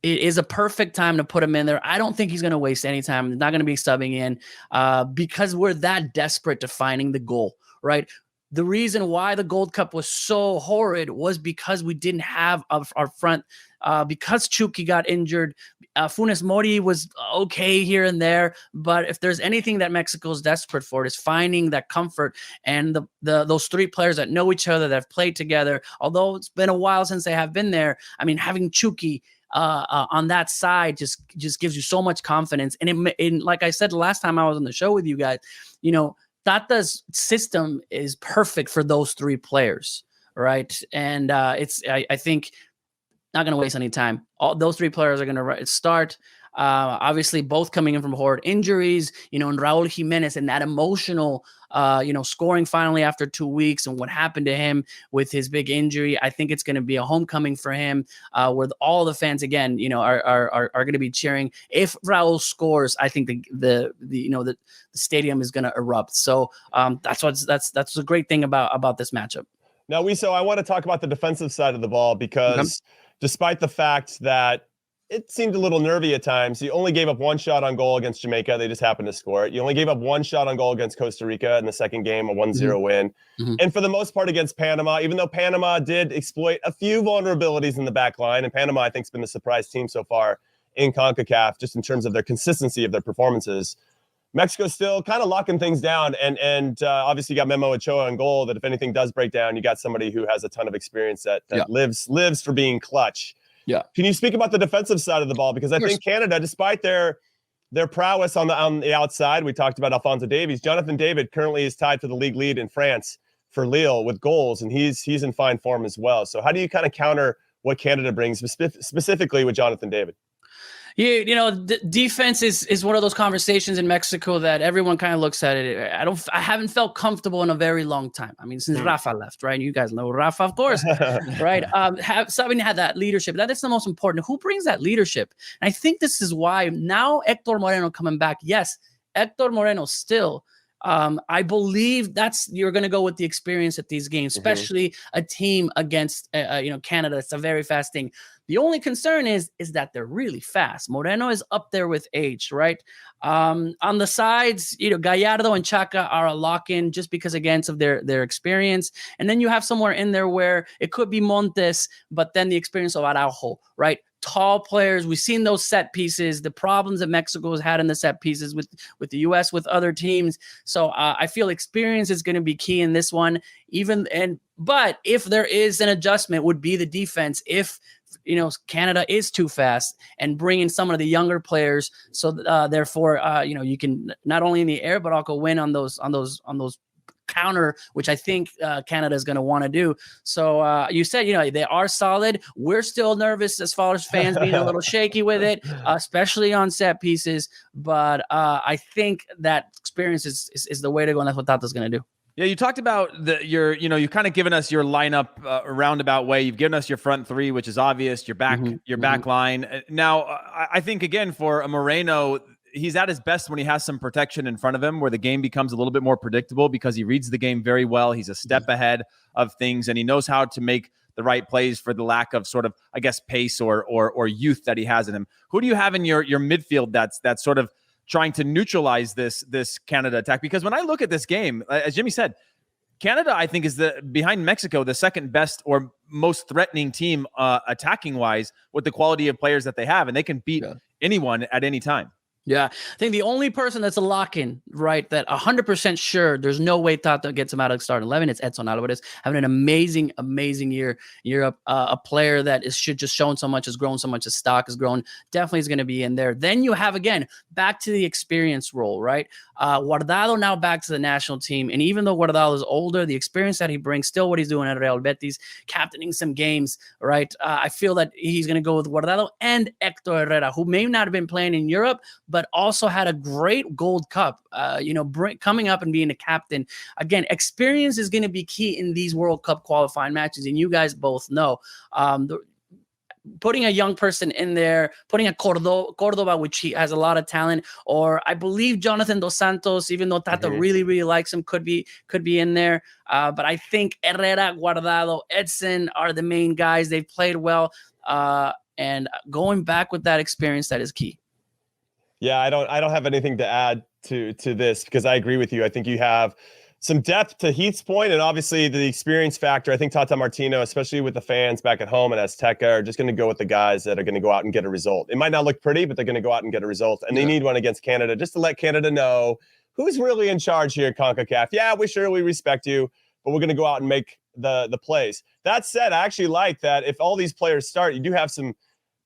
It is a perfect time to put him in there. I don't think he's going to waste any time. He's not going to be subbing in because we're that desperate to finding the goal, right? The reason why the Gold Cup was so horrid was because we didn't have our front, because Chucky got injured. Funes Mori was okay here and there, but if there's anything that Mexico's desperate for, it is finding that comfort, and those 3 players that know each other, that have played together. Although it's been a while since they have been there, I mean, having Chucky on that side just gives you so much confidence. And like I said last time I was on the show with you guys, Tata's system is perfect for those 3 players, right? And I think not going to waste any time. All those 3 players are going to start. Obviously, both coming in from horrid injuries, and Raul Jimenez and that emotional, scoring finally after 2 weeks and what happened to him with his big injury. I think it's going to be a homecoming for him, where all the fans again, are going to be cheering. If Raul scores, I think the stadium is going to erupt. So that's a great thing about this matchup. Now, Wiso, I want to talk about the defensive side of the ball because despite the fact that it seemed a little nervy at times, you only gave up one shot on goal against Jamaica. They just happened to score it. You only gave up one shot on goal against Costa Rica in the second game, a 1-0 win. And for the most part against Panama, even though Panama did exploit a few vulnerabilities in the back line, and Panama, I think, has been the surprise team so far in CONCACAF, just in terms of their consistency of their performances. Mexico's still kind of locking things down, and obviously you got Memo Ochoa on goal, that if anything does break down, you got somebody who has a ton of experience that lives for being clutch. Yeah. Can you speak about the defensive side of the ball? Because I think Canada, despite their prowess on the outside, we talked about Alphonso Davies. Jonathan David currently is tied for the league lead in France for Lille with goals, and he's in fine form as well. So how do you kind of counter what Canada brings, specifically with Jonathan David? Defense is one of those conversations in Mexico that everyone kind of looks at it. I haven't felt comfortable in a very long time. I mean, since Rafa left, right? You guys know Rafa, of course, right? Having had that leadership, that is the most important. Who brings that leadership? And I think this is why now Hector Moreno coming back. Yes, Hector Moreno still. I believe you're going to go with the experience at these games, especially a team against Canada. It's a very fast thing. The only concern is that they're really fast. Moreno is up there with age, right? On the sides, Gallardo and Chaka are a lock-in just because, again, of their experience. And then you have somewhere in there where it could be Montes, but then the experience of Araujo, right? Tall players. We've seen those set pieces, the problems that Mexico has had in the set pieces with the U.S., with other teams. So I feel experience is going to be key in this one. But if there is an adjustment, would be the defense. If Canada is too fast, and bring in some of the younger players. So therefore, you can not only in the air, but also win on those counter, which I think Canada is going to want to do. So you said, they are solid. We're still nervous as far as fans being a little shaky with it, especially on set pieces. But I think that experience is the way to go, and that's what Tata's going to do. Yeah, you talked about you've kind of given us your lineup a roundabout way. You've given us your front three, which is obvious, your back line. Now, I think, again, for a Moreno, he's at his best when he has some protection in front of him, where the game becomes a little bit more predictable because he reads the game very well. He's a step ahead of things, and he knows how to make the right plays for the lack of sort of, I guess, pace or youth that he has in him. Who do you have in your midfield that's sort of trying to neutralize this Canada attack? Because when I look at this game, as Jimmy said, Canada, I think, is behind Mexico, the second best or most threatening team attacking wise with the quality of players that they have, and they can beat anyone at any time. Yeah, I think the only person that's a lock-in, right, that 100% sure there's no way Tata gets him out of the starting 11, it's Edson Alvarez, having an amazing year. You're a player that should just shown so much, has grown so much, his stock has grown, definitely is going to be in there. Then you have, again, back to the experience role, right? Guardado now back to the national team, and even though Guardado is older, the experience that he brings, still what he's doing at Real Betis, captaining some games, right? I feel that he's going to go with Guardado and Hector Herrera, who may not have been playing in Europe, but also had a great Gold Cup, coming up and being a captain. Again, experience is going to be key in these World Cup qualifying matches, and you guys both know. Putting a young person in there, putting a Cordoba, which he has a lot of talent, or I believe Jonathan Dos Santos, even though Tata really, really likes him, could be in there. But I think Herrera, Guardado, Edson are the main guys. They've played well, and going back with that experience, that is key. Yeah, I don't have anything to add to this, because I agree with you. I think you have some depth to Heath's point, and obviously the experience factor. I think Tata Martino, especially with the fans back at home in Azteca, are just going to go with the guys that are going to go out and get a result. It might not look pretty, but they're going to go out and get a result. And they need one against Canada, just to let Canada know who's really in charge here at CONCACAF. Yeah, we respect you, but we're going to go out and make the plays. That said, I actually like that if all these players start, you do have some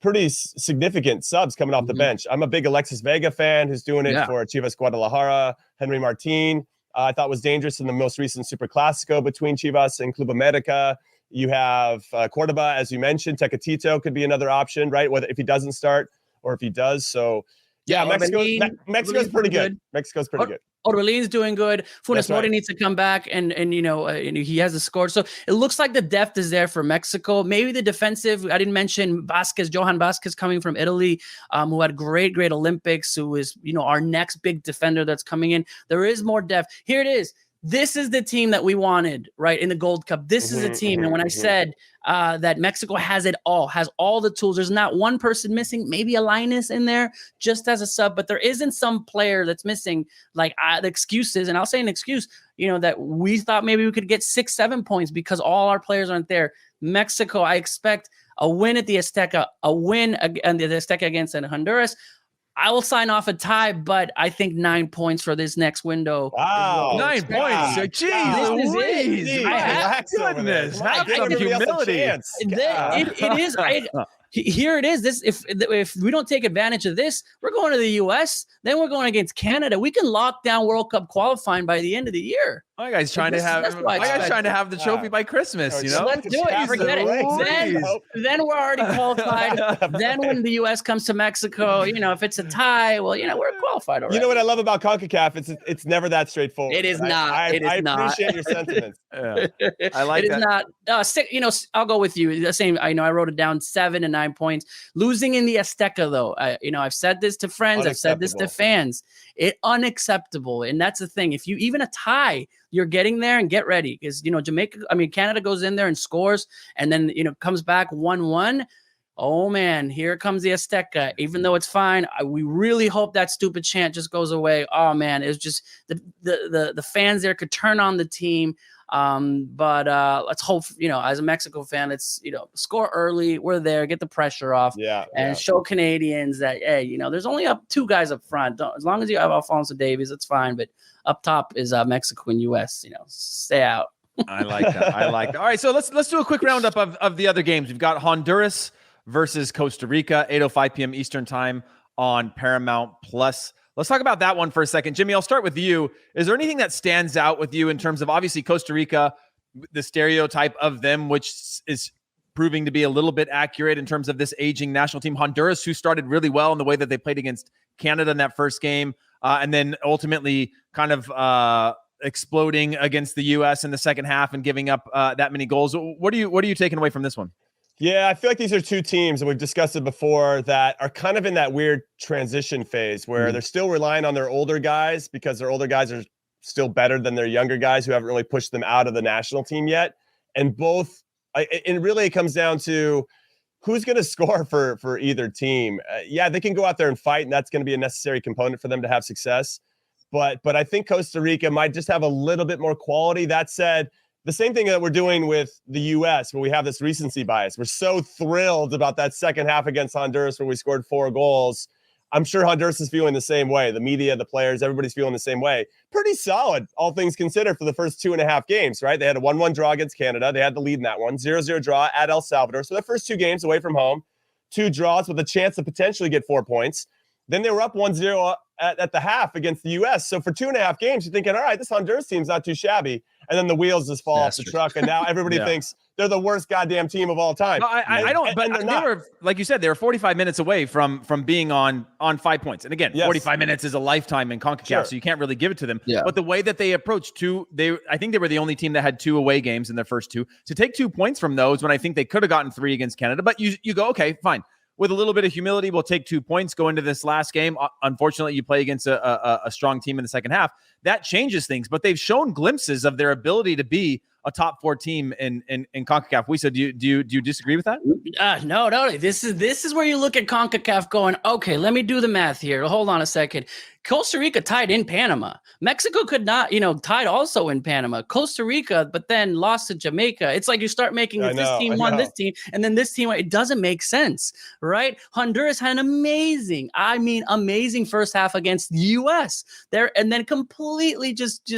pretty significant subs coming off the bench. I'm a big Alexis Vega fan who's doing it for Chivas Guadalajara. Henry Martin, I thought was dangerous in the most recent Super Clásico between Chivas and Club America. You have Cordoba, as you mentioned. Tecatito could be another option, right? Whether if he doesn't start. or if he does. So yeah, Orbelín- Mexico's Orbelín's pretty doing good. Mexico's pretty good. Orbelín's doing good. Funes That's Mori right. needs to come back, and he hasn't scored. So it looks like the depth is there for Mexico. Maybe the defensive. I didn't mention Johan Vazquez coming from Italy, who had great Olympics. Who is our next big defender that's coming in. There is more depth. Here it is. This is the team that we wanted, right, in the Gold Cup. This is the team. And when I said that Mexico has it all, has all the tools, there's not one person missing, maybe a Linus in there just as a sub, but there isn't some player that's missing, like the excuses. And I'll say an excuse, that we thought maybe we could get 6-7 points because all our players aren't there. Mexico, I expect a win at the Azteca, a win at the Azteca against Honduras. I will sign off a tie, but I think 9 points for this next window. Wow. 9 points. Jeez, Louise. My goodness. Have some humility. It is. Here it is. If we don't take advantage of this, we're going to the U.S. Then we're going against Canada. We can lock down World Cup qualifying by the end of the year. My guy's trying to have the trophy by Christmas. Let's do it. Forget it. Then we're already qualified. Then when the U.S. comes to Mexico, if it's a tie, well, we're qualified already. You know what I love about CONCACAF? It's never that straightforward. It is not. I appreciate your sentiments. Yeah. I like it. It is not. I'll go with you. The same. I know I wrote it down 7 and 9 points. Losing in the Azteca, though, I've said this to friends. I've said this to fans. Unacceptable. And that's the thing. If you even a tie, you're getting there and get ready because, Canada goes in there and scores and then, comes back 1-1. Oh man, here comes the Azteca. Even though it's fine, we really hope that stupid chant just goes away. Oh man, it's just the fans there could turn on the team. But let's hope, as a Mexico fan, let's, score early. We're there, get the pressure off, and show Canadians that, hey, there's only 2 guys up front. As long as you have Alphonso Davies, it's fine. But up top is Mexico and US. Stay out. I like that. All right, so let's do a quick roundup of the other games. We've got Honduras versus Costa Rica, 8:05 p.m. Eastern time on Paramount Plus. Let's talk about that one for a second. Jimmy, I'll start with you. Is there anything that stands out with you in terms of, obviously, Costa Rica, the stereotype of them, which is proving to be a little bit accurate in terms of this aging national team? Honduras, who started really well in the way that they played against Canada in that first game, and then ultimately kind of exploding against the U.S. in the second half and giving up that many goals. What are you taking away from this one? Yeah, I feel like these are 2 teams, and we've discussed it before, that are kind of in that weird transition phase where they're still relying on their older guys because their older guys are still better than their younger guys who haven't really pushed them out of the national team yet. And both, it really comes down to who's going to score for either team. They can go out there and fight, and that's going to be a necessary component for them to have success. But I think Costa Rica might just have a little bit more quality. That said, the same thing that we're doing with the U.S., where we have this recency bias. We're so thrilled about that second half against Honduras where we scored 4 goals. I'm sure Honduras is feeling the same way. The media, the players, everybody's feeling the same way. Pretty solid, all things considered, for the first 2.5 games, right? They had a 1-1 draw against Canada. They had the lead in that one. 0-0 draw at El Salvador. So their first 2 games away from home, 2 draws with a chance to potentially get 4 points. Then they were up 1-0 at the half against the U.S. So for 2.5 games, you're thinking, all right, this Honduras team's not too shabby. And then the wheels just fall off the truck. And now everybody thinks they're the worst goddamn team of all time. No, I don't, but they were, like you said, they were 45 minutes away from being on 5 points. And again, 45 minutes is a lifetime in CONCACAF, so you can't really give it to them. Yeah. But the way that they approached I think they were the only team that had 2 away games in their first 2. To take 2 points from those when I think they could have gotten 3 against Canada, but you go, okay, fine. With a little bit of humility, we'll take 2 points, go into this last game. Unfortunately, you play against a strong team in the second half. That changes things, but they've shown glimpses of their ability to be a top 4 team in CONCACAF. Wiso, do you disagree with that? No. This is where you look at CONCACAF going, okay, let me do the math here. Hold on a second. Costa Rica tied in Panama. Mexico could not, tied also in Panama. Costa Rica, but then lost to Jamaica. It's like you start making this team won this team, and then this team, it doesn't make sense, right? Honduras had an amazing first half against the U.S. there, and then completely just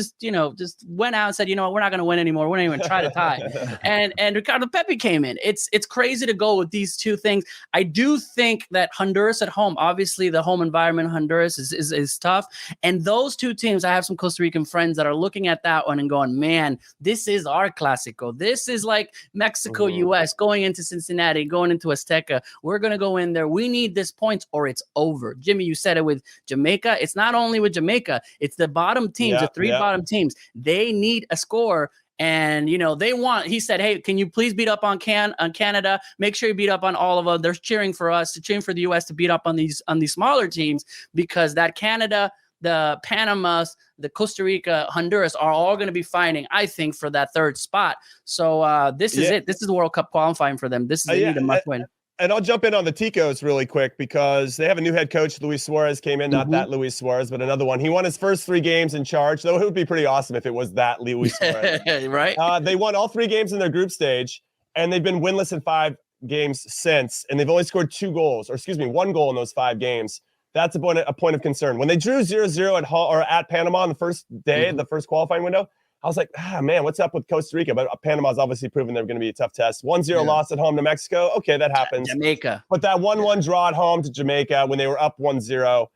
went out and said, you know what, we're not going to win anymore. wouldn't even try to tie. And Ricardo Pepi came in. It's crazy to go with these two things. I do think that Honduras at home, obviously the home environment in Honduras is tough. And those two teams, I have some Costa Rican friends that are looking at that one and going, man, this is our Clásico. This is like Mexico, US, going into Cincinnati, going into Azteca. We're going to go in there. We need this points or it's over. Jimmy, you said it with Jamaica. It's not only with Jamaica. It's the bottom teams, the three bottom teams. They need a score. And, he said, hey, can you please beat up on Canada? Make sure you beat up on all of them. They're cheering for us, cheering for the U.S. to beat up on these smaller teams, because that Canada, the Panamas, the Costa Rica, Honduras are all going to be fighting, I think, for that third spot. So this is it. This is the World Cup qualifying for them. This is they need a must win. And I'll jump in on the Ticos really quick, because they have a new head coach. Luis Suarez came in, not that Luis Suarez, but another one. He won his first 3 games in charge, though it would be pretty awesome if it was that Luis Suarez. Right? They won all 3 games in their group stage, and they've been winless in 5 games since, and they've only scored 1 goal in those 5 games. That's a point of concern. When they drew 0-0 at home or at Panama on the first day, the first qualifying window, I was like, man, what's up with Costa Rica? But Panama's obviously proven they're going to be a tough test. 1-0 loss at home to Mexico. Okay, that happens. Jamaica. But that 1-1 draw at home to Jamaica when they were up 1-0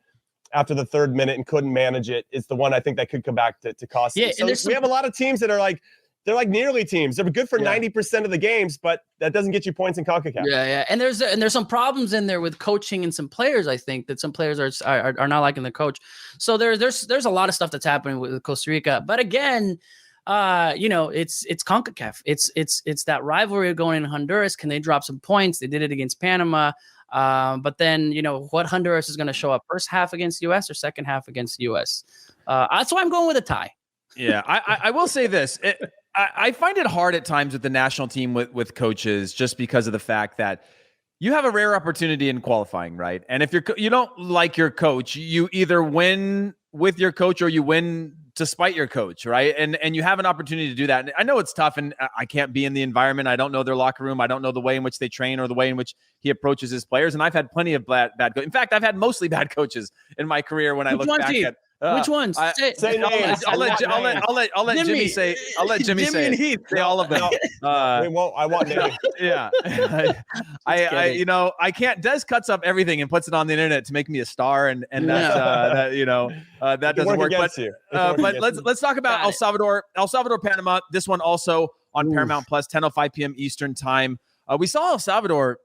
after the 3rd minute and couldn't manage it is the one I think that could come back to cost them. So we have a lot of teams that are like, they're like nearly teams. They're good for 90% of the games, but that doesn't get you points in CONCACAF. Yeah. And there's some problems in there with coaching and some players. I think that some players are not liking the coach. So there's a lot of stuff that's happening with Costa Rica. But again, it's CONCACAF. It's that rivalry going in Honduras. Can they drop some points? They did it against Panama. But then, what Honduras is going to show up first half against US or second half against US? That's why I'm going with a tie. Yeah, I will say this. I find it hard at times with the national team with coaches, just because of the fact that you have a rare opportunity in qualifying, right? And if you don't like your coach, you either win with your coach or you win despite your coach, right? And you have an opportunity to do that. And I know it's tough, and I can't be in the environment. I don't know their locker room. I don't know the way in which they train or the way in which he approaches his players. And I've had plenty of bad coaches. In fact, I've had mostly bad coaches in my career when I look back at. Which ones? Say names. I'll let Jimmy say. I'll let Jimmy say. And Heath. Say all of them. I want names. Yeah. I can't. Des cuts up everything and puts it on the internet to make me a star, and that doesn't work. But let's talk about El Salvador, Panama. This one also on Paramount Plus, 10:05 p.m. Eastern time. We saw El Salvador.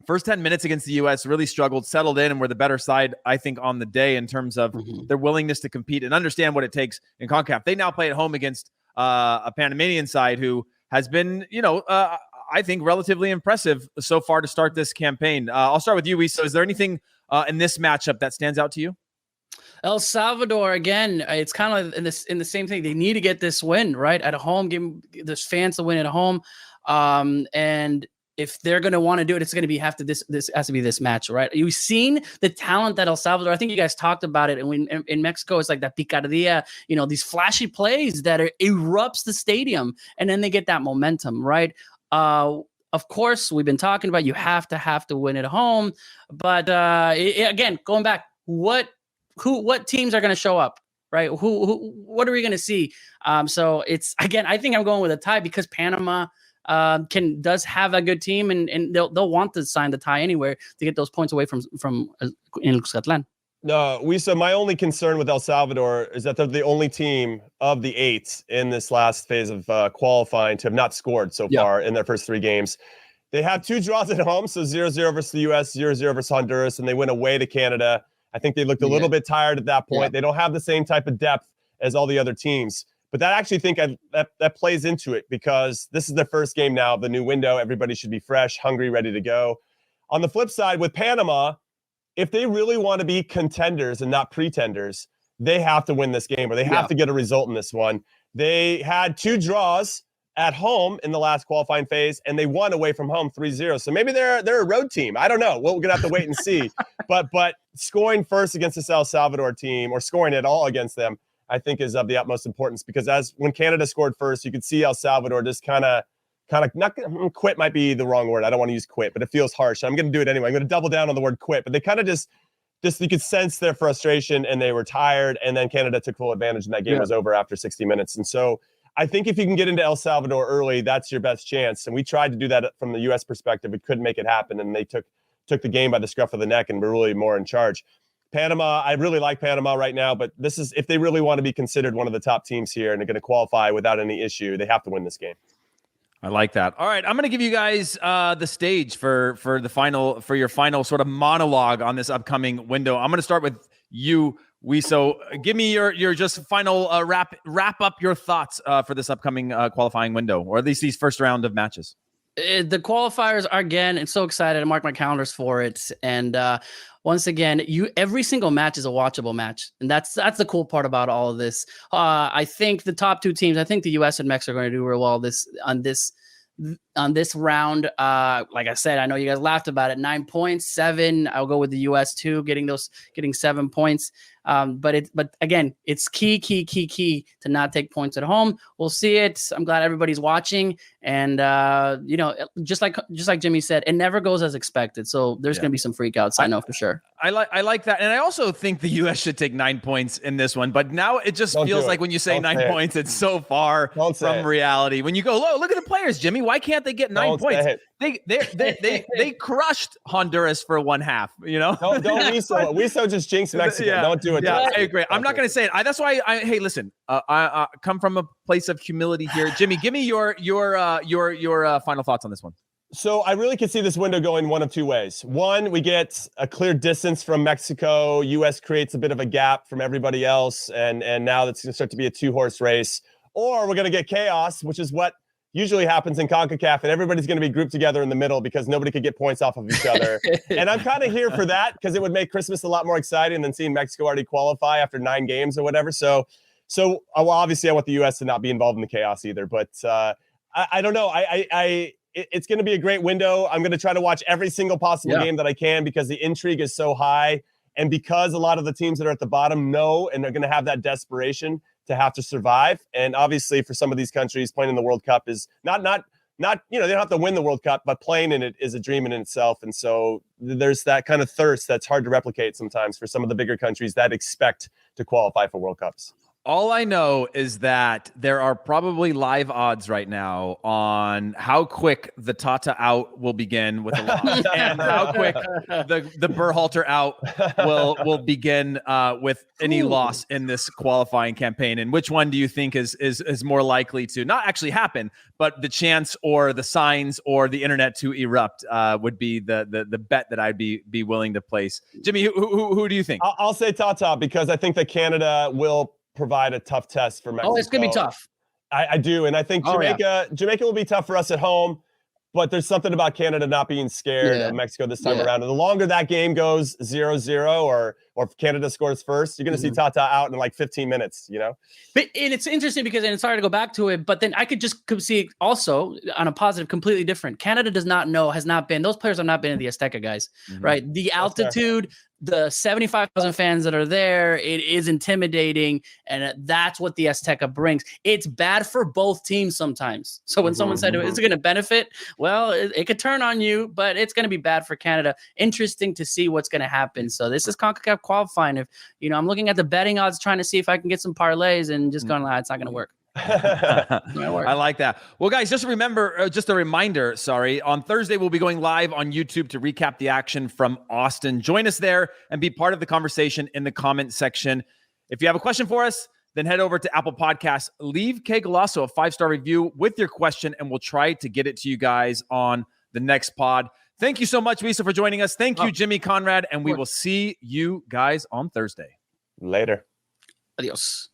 First 10 minutes against the U.S. really struggled, settled in, and were the better side, I think, on the day in terms of their willingness to compete and understand what it takes in CONCACAF. They now play at home against a Panamanian side who has been, I think, relatively impressive so far to start this campaign. I'll start with you, Wiso. Is there anything in this matchup that stands out to you? El Salvador, again, it's kind of in the same thing. They need to get this win, right? At home, give there's fans to win at home. And if they're going to want to do it, it's going to have to this has to be this match, right? You've seen the talent that El Salvador. I think you guys talked about it, and in Mexico, it's like that picardia, these flashy plays that erupts the stadium, and then they get that momentum, right? Of course, we've been talking about you have to win at home, but again, going back, what teams are going to show up? Right? What are we going to see? So it's again, I think I'm going with a tie because Panama does have a good team, and they'll want to sign the tie anywhere to get those points away from in Cuscatlán. No, my only concern with El Salvador is that they're the only team of the 8 in this last phase of qualifying to have not scored so far in their first 3 games. They have 2 draws at home, so 0-0 versus the U.S., 0-0 versus Honduras, and they went away to Canada. I think they looked a little bit tired at that point. They don't have the same type of depth as all the other teams. But that actually think that plays into it because this is their first game now, the new window. Everybody should be fresh, hungry, ready to go. On the flip side, with Panama, if they really want to be contenders and not pretenders, they have to win this game or they have to get a result in this one. They had 2 draws at home in the last qualifying phase, and they won away from home 3-0. So maybe they're a road team. I don't know. We're going to have to wait and see. But scoring first against this El Salvador team or scoring at all against them, I think is of the utmost importance because when Canada scored first, you could see El Salvador just kind of not quit might be the wrong word. I don't want to use quit, but it feels harsh. I'm going to do it anyway. I'm going to double down on the word quit, but they kind of just you could sense their frustration and they were tired. And then Canada took full advantage and that game was over after 60 minutes. And so I think if you can get into El Salvador early, that's your best chance. And we tried to do that from the U.S. perspective. We couldn't make it happen, and they took the game by the scruff of the neck and were really more in charge. Panama, I really like Panama right now, but this is, if they really want to be considered one of the top teams here and they're going to qualify without any issue, they have to win this game. I like that. All right, I'm going to give you guys the stage for your final sort of monologue on this upcoming window. I'm going to start with you, Wiso. Give me your just final wrap up your thoughts for this upcoming qualifying window, or at least these first round of matches. The qualifiers are, again, it's so excited. I mark my calendars for it. And once again, every single match is a watchable match. And that's the cool part about all of this. I think the top two teams, I think the US and Mexico are going to do real well on this round. Like I said, I know you guys laughed about it. 9 points, 7. I'll go with the US too, getting 7 points. But again, it's key to not take points at home. We'll see it. I'm glad everybody's watching, and just like Jimmy said, it never goes as expected. So there's going to be some freakouts. I know for sure. I like that, and I also think the U.S. should take 9 points in this one. But now it just feels like when you say 9 points, it's so far from reality. When you go, look at the players, Jimmy. Why can't they get 9 points? They crushed Honduras for one half. Don't Wiso just jinx Mexico. Yeah. Don't do it. Yeah, I agree. I'm not going to say it. That's why hey, listen. I come from a place of humility here. Jimmy, give me your final thoughts on this one. So I really could see this window going one of two ways. One, we get a clear distance from Mexico. U.S. creates a bit of a gap from everybody else, and now that's going to start to be a 2-horse race. Or we're going to get chaos, which is what usually happens in CONCACAF, and everybody's going to be grouped together in the middle because nobody could get points off of each other. And I'm kind of here for that because it would make Christmas a lot more exciting than seeing Mexico already qualify after 9 games or whatever. So obviously I want the U.S. to not be involved in the chaos either. But I don't know. It's going to be a great window. I'm going to try to watch every single possible game that I can because the intrigue is so high. And because a lot of the teams that are at the bottom know and they're going to have that desperation to have to survive. And obviously for some of these countries, playing in the World Cup is not, they don't have to win the World Cup, but playing in it is a dream in itself. And so there's that kind of thirst that's hard to replicate sometimes for some of the bigger countries that expect to qualify for World Cups. All I know is that there are probably live odds right now on how quick the Tata out will begin with a loss and how quick the Berhalter out will begin with any loss in this qualifying campaign. And which one do you think is more likely to not actually happen, but the chance or the signs or the internet to erupt would be the bet that I'd be willing to place. Jimmy, who do you think? I'll say Tata because I think that Canada will provide a tough test for Mexico. Oh, it's going to be tough. I do. And I think Jamaica will be tough for us at home, but there's something about Canada not being scared of Mexico this time around. And the longer that game goes 0-0 or if Canada scores first, you're going to see Tata out in like 15 minutes, But and it's interesting because, and it's hard to go back to it, but then I could just see also on a positive, completely different. Canada has not been, those players have not been in the Azteca, guys, right? The altitude, the 75,000 fans that are there, it is intimidating, and that's what the Azteca brings. It's bad for both teams sometimes. So when someone said, is it going to benefit? Well, it could turn on you, but it's going to be bad for Canada. Interesting to see what's going to happen. So this is CONCACAF qualifying. If I'm looking at the betting odds, trying to see if I can get some parlays and just going, it's not going to work. I like that. Well, guys, just a reminder, on Thursday, we'll be going live on YouTube to recap the action from Austin. Join us there and be part of the conversation in the comment section. If you have a question for us, then head over to Apple Podcasts, leave Qué Golazo a 5-star review with your question, and we'll try to get it to you guys on the next pod. Thank you so much, Wiso, for joining us. Thank you, Jimmy, Conrad, and we will see you guys on Thursday. Later. Adios.